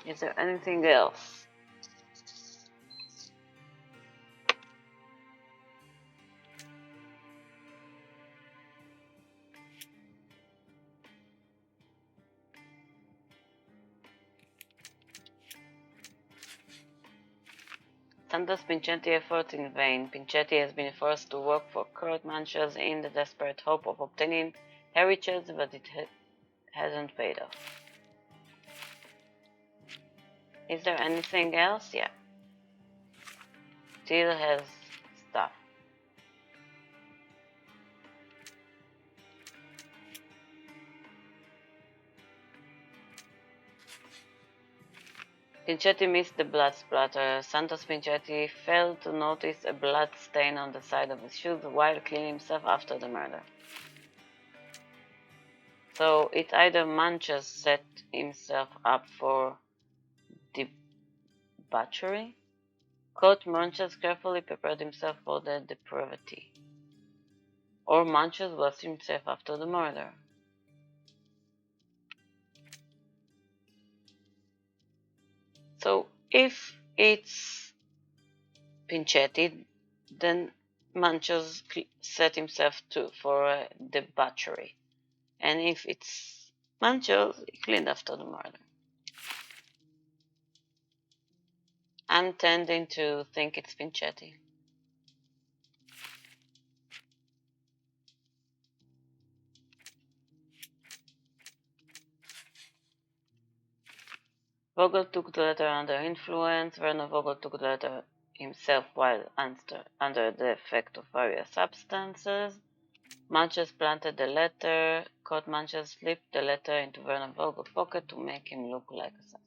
Is there anything else? Santos Pinchetti efforts in vain. Pinchetti has been forced to work for Kurt Manchas in the desperate hope of obtaining heritage, but it hasn't paid off. Is there anything else? Yeah. Still has stuff. Pinchetti missed the blood splatter. Santos Pinchetti failed to notice a blood stain on the side of his shoes while cleaning himself after the murder. So it either Manchas set himself up for debauchery, Kurt Manchas carefully prepared himself for the depravity, or Manchas was himself after the murder. So if it's Pinchetti, then Manchas set himself for debauchery. And if it's Manchas, he cleaned after the murder. I'm tending to think it's Pinchetti. Vogel took the letter under influence. Werner Vogel took the letter himself while under the effect of various substances. Manchas planted the letter. Kurt Manchas slipped the letter into Werner Vogel's pocket to make him look like a suspect.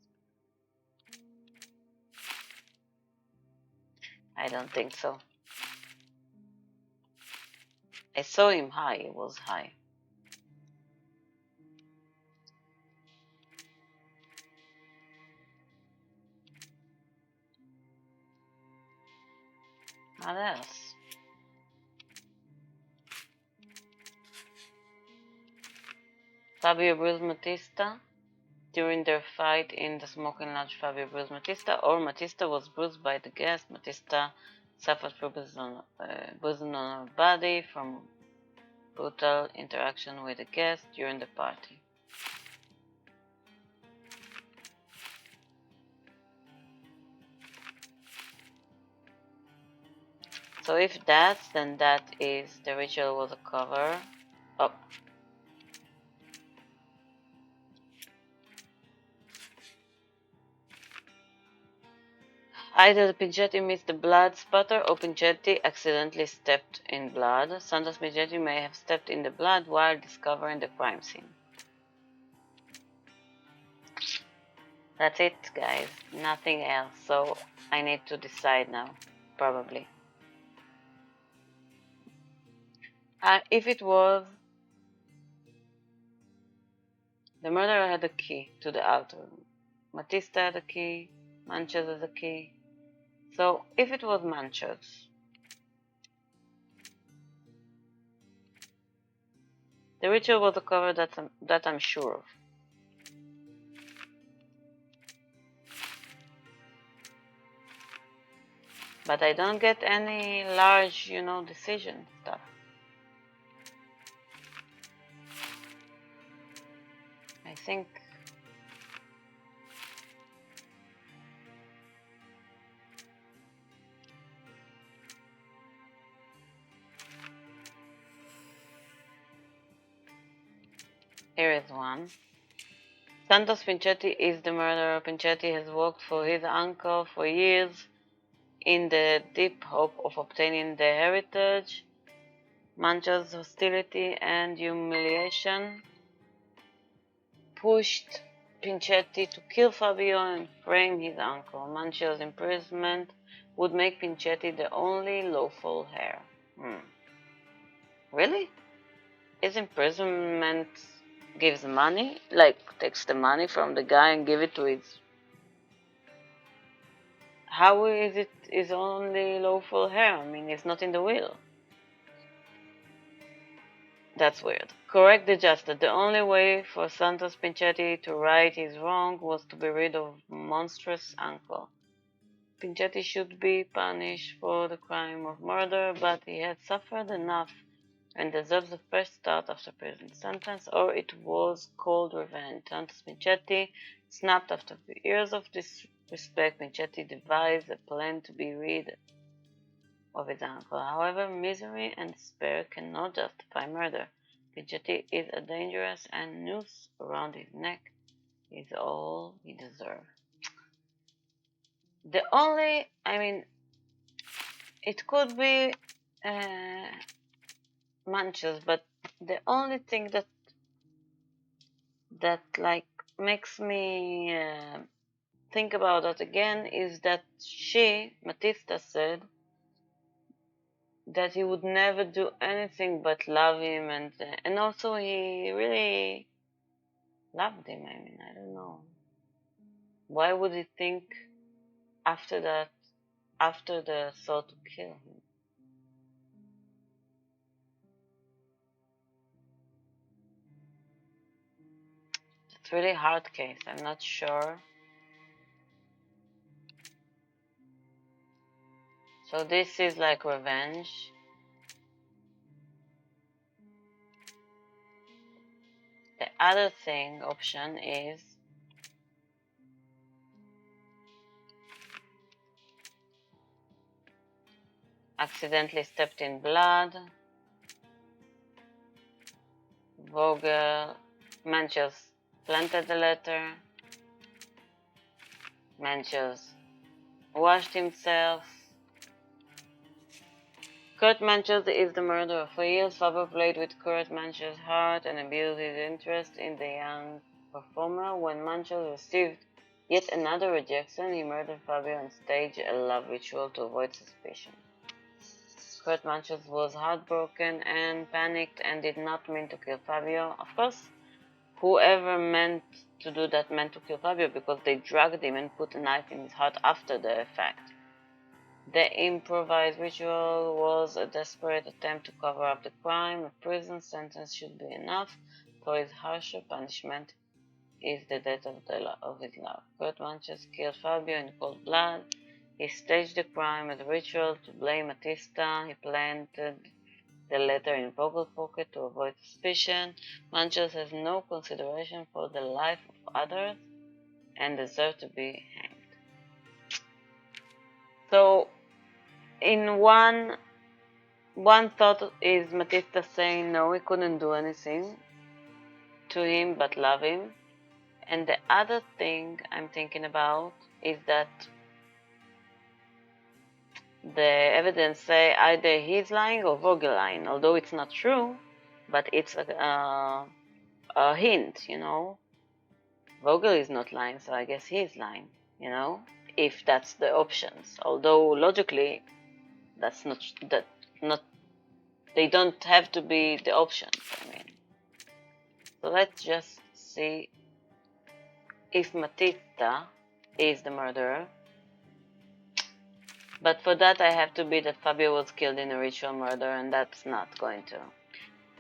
I don't think so. I saw him high. He was high. What else? Fabio bruised Matista. During their fight in the smoking lounge, Fabio bruised Matista, or Matista was bruised by the guest. Matista suffered from bruising on her body from brutal interaction with the guest during the party. So if that's, then that is the ritual was a cover. Oh. Either the Pinchetti missed the blood spatter or Pinchetti accidentally stepped in blood. Santos Pinchetti may have stepped in the blood while discovering the crime scene. That's it, guys. Nothing else. So I need to decide now, probably. If it was, the murderer had a key to the outer room. Matista had a key. Manches has a key. So if it was Manches, the ritual was a cover that I'm sure of. But I don't get any large, decision stuff. I think here is one. Santos Pinchetti is the murderer. Pinchetti has worked for his uncle for years in the deep hope of obtaining the heritage. Mancha's hostility and humiliation pushed Pinchetti to kill Fabio and frame his uncle. Mancha's imprisonment would make Pinchetti the only lawful heir. Really? His imprisonment gives money? Like, takes the money from the guy and give it to his... How is it his only lawful heir? I mean, it's not in the will. That's weird. Correct the justice. The only way for Santos Pinchetti to right his wrong was to be rid of monstrous uncle. Pinchetti should be punished for the crime of murder, but he had suffered enough and deserves a fresh start after prison sentence, or it was called revenge. Santos Pinchetti snapped after years of disrespect. Pinchetti devised a plan to be rid of his uncle. However, misery and despair cannot justify murder. Pinchetti is a dangerous, and noose around his neck is all he deserves. The only, it could be Manches, but the only thing that like makes me think about that again is that Matista, said that he would never do anything but love him, and also he really loved him. I don't know. Why would he think after the thought to kill him? It's really hard case. I'm not sure. So this is like revenge. The other option is accidentally stepped in blood. Vogel, Manches planted the letter. Manches washed himself. Kurt Manches is the murderer. For years, Faber played with Kurt Manches' heart and abused his interest in the young performer. When Manches received yet another rejection, he murdered Fabio and staged a love ritual to avoid suspicion. Kurt Manches was heartbroken and panicked and did not mean to kill Fabio. Of course, whoever meant to do that meant to kill Fabio, because they drugged him and put a knife in his heart after the fact. The improvised ritual was a desperate attempt to cover up the crime. A prison sentence should be enough, for his harsher punishment is the death of his love. Kurt Manches killed Fabio in cold blood. He staged the crime as a ritual to blame Matista. He planted the letter in Vogel's pocket to avoid suspicion. Manches has no consideration for the life of others and deserves to be hanged. So, in one one thought is Matista saying no, he couldn't do anything to him but love him. And the other thing I'm thinking about is that the evidence say either he's lying or Vogel lying, although it's not true, but it's a hint, you know. Vogel is not lying, so I guess he's lying, you know, if that's the options. Although logically, that's not they don't have to be the options. I mean, so let's just see if Matista is the murderer. But for that, I have to be that Fabio was killed in a ritual murder, and that's not going to.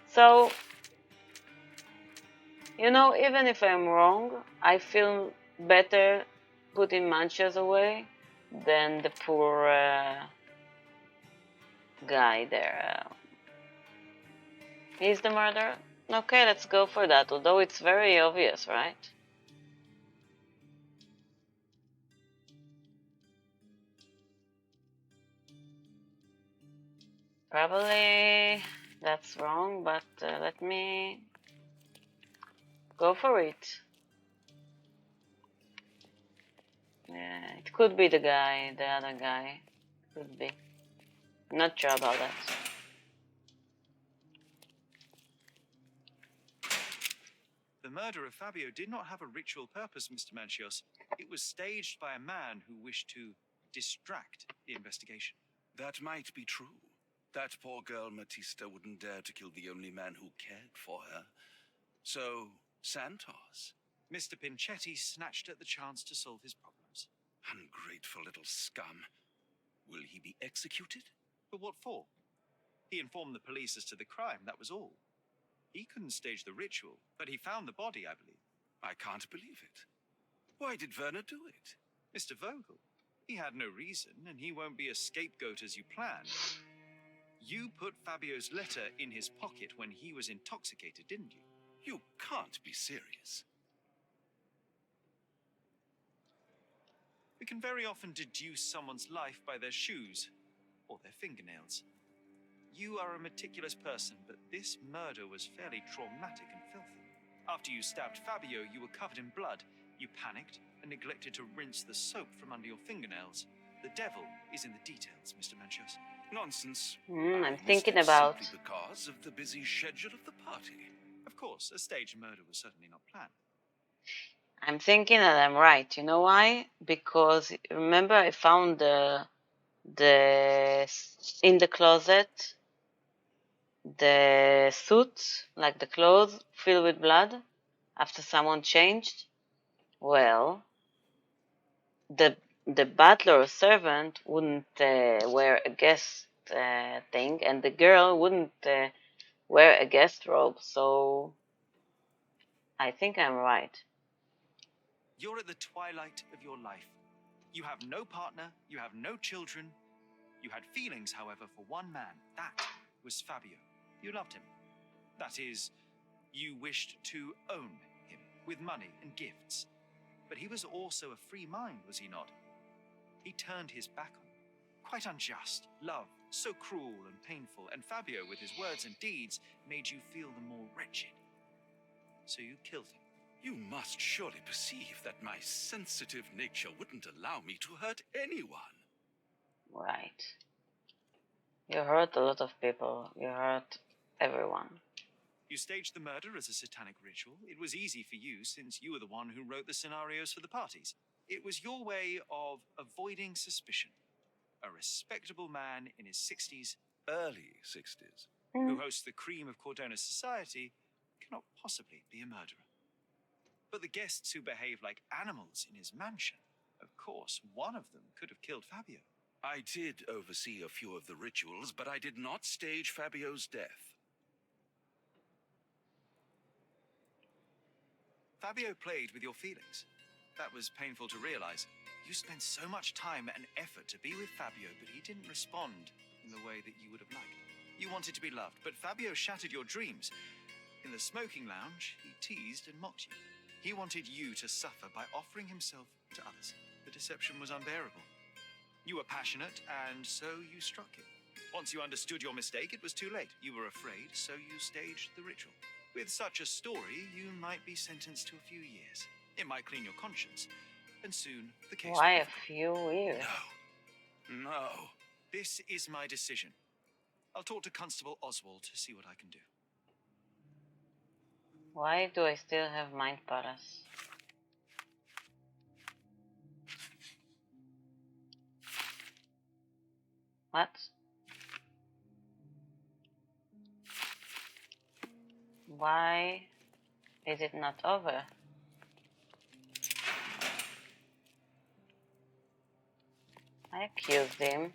So, you know, even if I'm wrong, I feel better putting Manchas away than the poor guy there. He's the murderer? Okay, let's go for that, although it's very obvious, right? Probably that's wrong, but let me go for it. Yeah, it could be the guy, the other guy. Could be. Not sure about that. The murder of Fabio did not have a ritual purpose, Mr. Manchios. It was staged by a man who wished to distract the investigation. That might be true. That poor girl Matista wouldn't dare to kill the only man who cared for her. So, Santos. Mr. Pinchetti snatched at the chance to solve his problems. Ungrateful little scum. Will he be executed? But what for? He informed the police as to the crime, that was all. He couldn't stage the ritual, but he found the body, I believe. I can't believe it. Why did Werner do it? Mr. Vogel, he had no reason, and he won't be a scapegoat as you planned. You put Fabio's letter in his pocket when he was intoxicated, didn't you? You can't be serious. We can very often deduce someone's life by their shoes or their fingernails. You are a meticulous person, but this murder was fairly traumatic and filthy. After you stabbed Fabio, you were covered in blood. You panicked and neglected to rinse the soap from under your fingernails. The devil is in the details, Mr. Manchios. Nonsense. I'm missed thinking it about. simply because of the busy schedule of the party. Of course, a staged murder was certainly not planned. I'm thinking that I'm right. You know why? Because remember, I found the in the closet the suit, like the clothes, filled with blood after someone changed. Well, the butler or servant wouldn't wear a guest thing, and the girl wouldn't wear a guest robe. So I think I'm right. You're at the twilight of your life. You have no partner, you have no children. You had feelings, however, for one man. That was Fabio. You loved him. That is, you wished to own him with money and gifts. But he was also a free mind, was he not? He turned his back on you. Quite unjust. Love, so cruel and painful. And Fabio, with his words and deeds, made you feel the more wretched. So you killed him. You must surely perceive that my sensitive nature wouldn't allow me to hurt anyone. Right. You hurt a lot of people. You hurt everyone. You staged the murder as a satanic ritual. It was easy for you since you were the one who wrote the scenarios for the parties. It was your way of avoiding suspicion. A respectable man in his 60s, Early 60s. who hosts the cream of Cordona's society, cannot possibly be a murderer. But the guests who behave like animals in his mansion, of course, one of them could have killed Fabio. I did oversee a few of the rituals, but I did not stage Fabio's death. Fabio played with your feelings. That was painful to realize. You spent so much time and effort to be with Fabio, but he didn't respond in the way that you would have liked. You wanted to be loved, but Fabio shattered your dreams. In the smoking lounge, he teased and mocked you. He wanted you to suffer by offering himself to others. The deception was unbearable. You were passionate, and so you struck him. Once you understood your mistake, it was too late. You were afraid, so you staged the ritual. With such a story, you might be sentenced to a few years. It might clean your conscience, and soon the case Why will a be forgotten. few years? No. This is my decision. I'll talk to Constable Oswald to see what I can do. Why do I still have mind palace? What? Why is it not over? I accused him.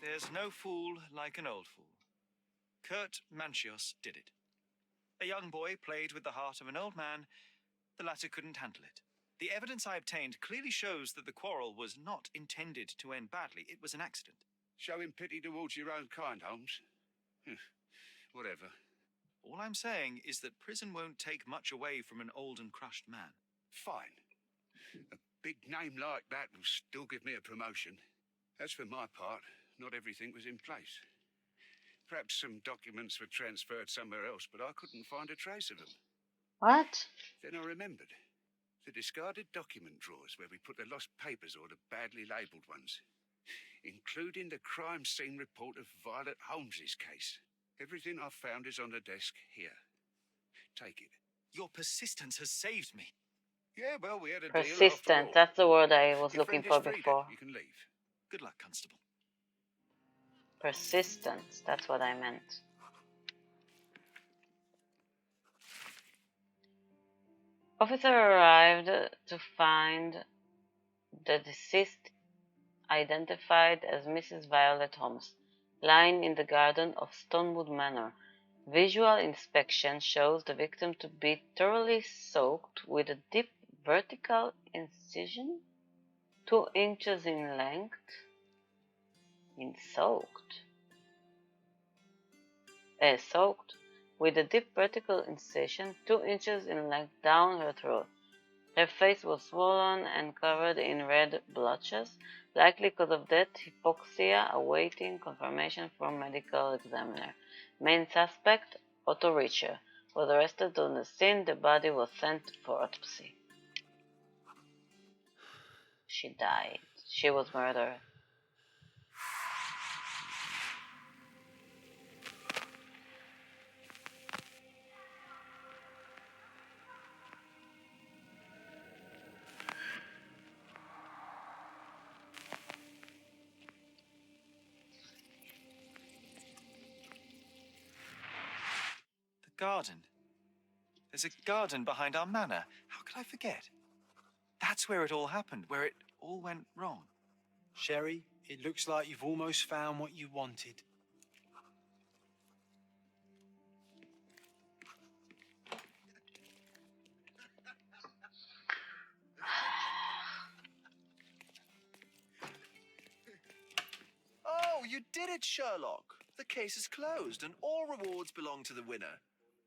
There's no fool like an old fool. Kurt Manchios did it. A young boy played with the heart of an old man. The latter couldn't handle it. The evidence I obtained clearly shows that the quarrel was not intended to end badly. It was an accident. Showing pity towards your own kind, Holmes. Whatever. All I'm saying is that prison won't take much away from an old and crushed man. Fine. A big name like that will still give me a promotion. As for my part, not everything was in place. Perhaps some documents were transferred somewhere else, but I couldn't find a trace of them. What? Then I remembered. The discarded document drawers where we put the lost papers or the badly labelled ones, including the crime scene report of Violet Holmes's case. Everything I've found is on the desk here. Take it. Your persistence has saved me. Yeah, well, we had a deal after Persistent. all. That's the word I was Your looking friend for is free before. then. You can leave. Good luck, Constable. Persistence. That's what I meant. Officer arrived to find the deceased identified as Mrs. Violet Holmes, lying in the garden of Stonewood Manor. Visual inspection shows the victim to be thoroughly soaked with a deep vertical incision, 2 inches in length. Soaked with a deep vertical incision 2 inches in length down her throat. Her face was swollen and covered in red blotches, likely cause of death hypoxia, awaiting confirmation from medical examiner. Main suspect, Otto Richter, was arrested on the scene. The body was sent for autopsy. She died. She was murdered. The garden. There's a garden behind our manor. How could I forget? That's where it all happened, where it all went wrong. Sherry, it looks like you've almost found what you wanted. Oh, you did it, Sherlock. The case is closed and all rewards belong to the winner.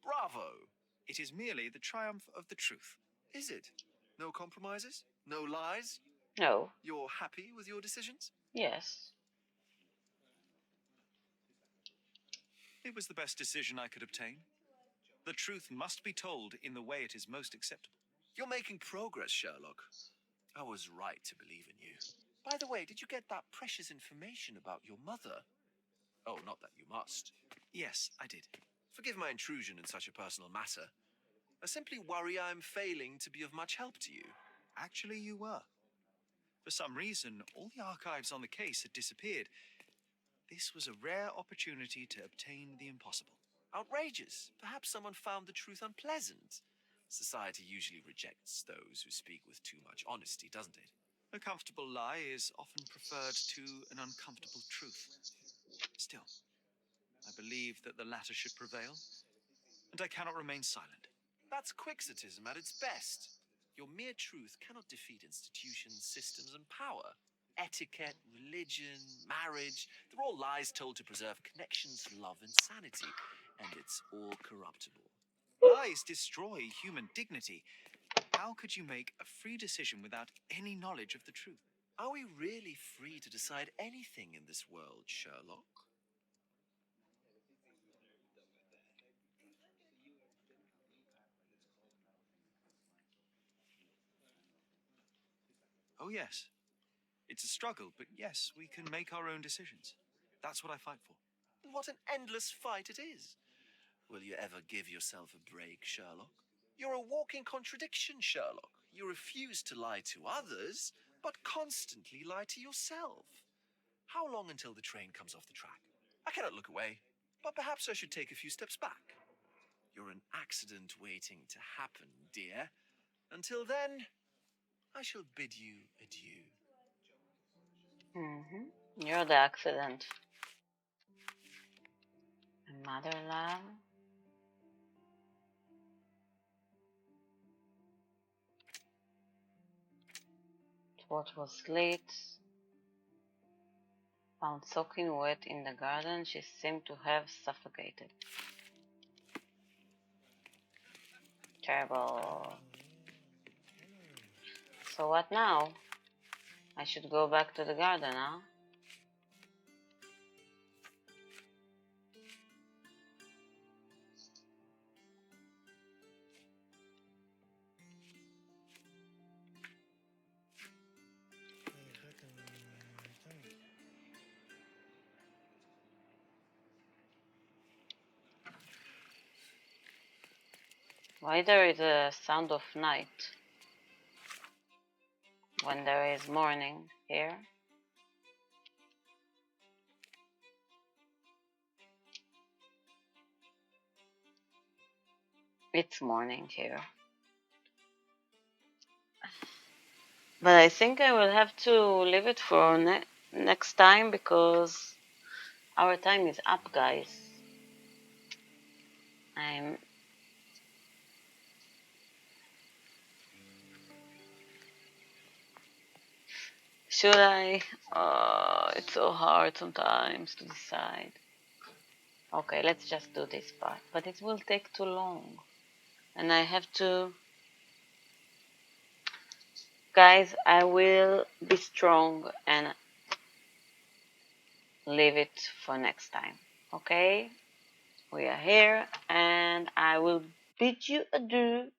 Bravo. It is merely the triumph of the truth. Is it? No compromises? No lies? No. You're happy with your decisions? Yes. It was the best decision I could obtain. The truth must be told in the way it is most acceptable. You're making progress, Sherlock. I was right to believe in you. By the way, did you get that precious information about your mother? Oh, not that you must. Yes, I did. Forgive my intrusion in such a personal matter. I simply worry I'm failing to be of much help to you. Actually, you were. For some reason, all the archives on the case had disappeared. This was a rare opportunity to obtain the impossible. Outrageous. Perhaps someone found the truth unpleasant. Society usually rejects those who speak with too much honesty, doesn't it? A comfortable lie is often preferred to an uncomfortable truth. Still, I believe that the latter should prevail, and I cannot remain silent. That's quixotism at its best. Your mere truth cannot defeat institutions, systems, and power. Etiquette, religion, marriage, they're all lies told to preserve connections, love, and sanity. And it's all corruptible. Lies destroy human dignity. How could you make a free decision without any knowledge of the truth? Are we really free to decide anything in this world, Sherlock? Oh, yes. It's a struggle, but yes, we can make our own decisions. That's what I fight for. What an endless fight it is. Will you ever give yourself a break, Sherlock? You're a walking contradiction, Sherlock. You refuse to lie to others, but constantly lie to yourself. How long until the train comes off the track? I cannot look away, but perhaps I should take a few steps back. You're an accident waiting to happen, dear. Until then, I shall bid you adieu. You're the accident. Mother love. What was late? Found soaking wet in the garden. She seemed to have suffocated. Terrible. So what now? I should go back to the garden, huh? Why there is a sound of night when there is morning here? It's morning here. But I think I will have to leave it for next time because our time is up, guys. I'm Should I? It's so hard sometimes to decide. Okay, let's just do this part. But it will take too long. And I have to... Guys, I will be strong and leave it for next time. Okay? We are here and I will bid you adieu.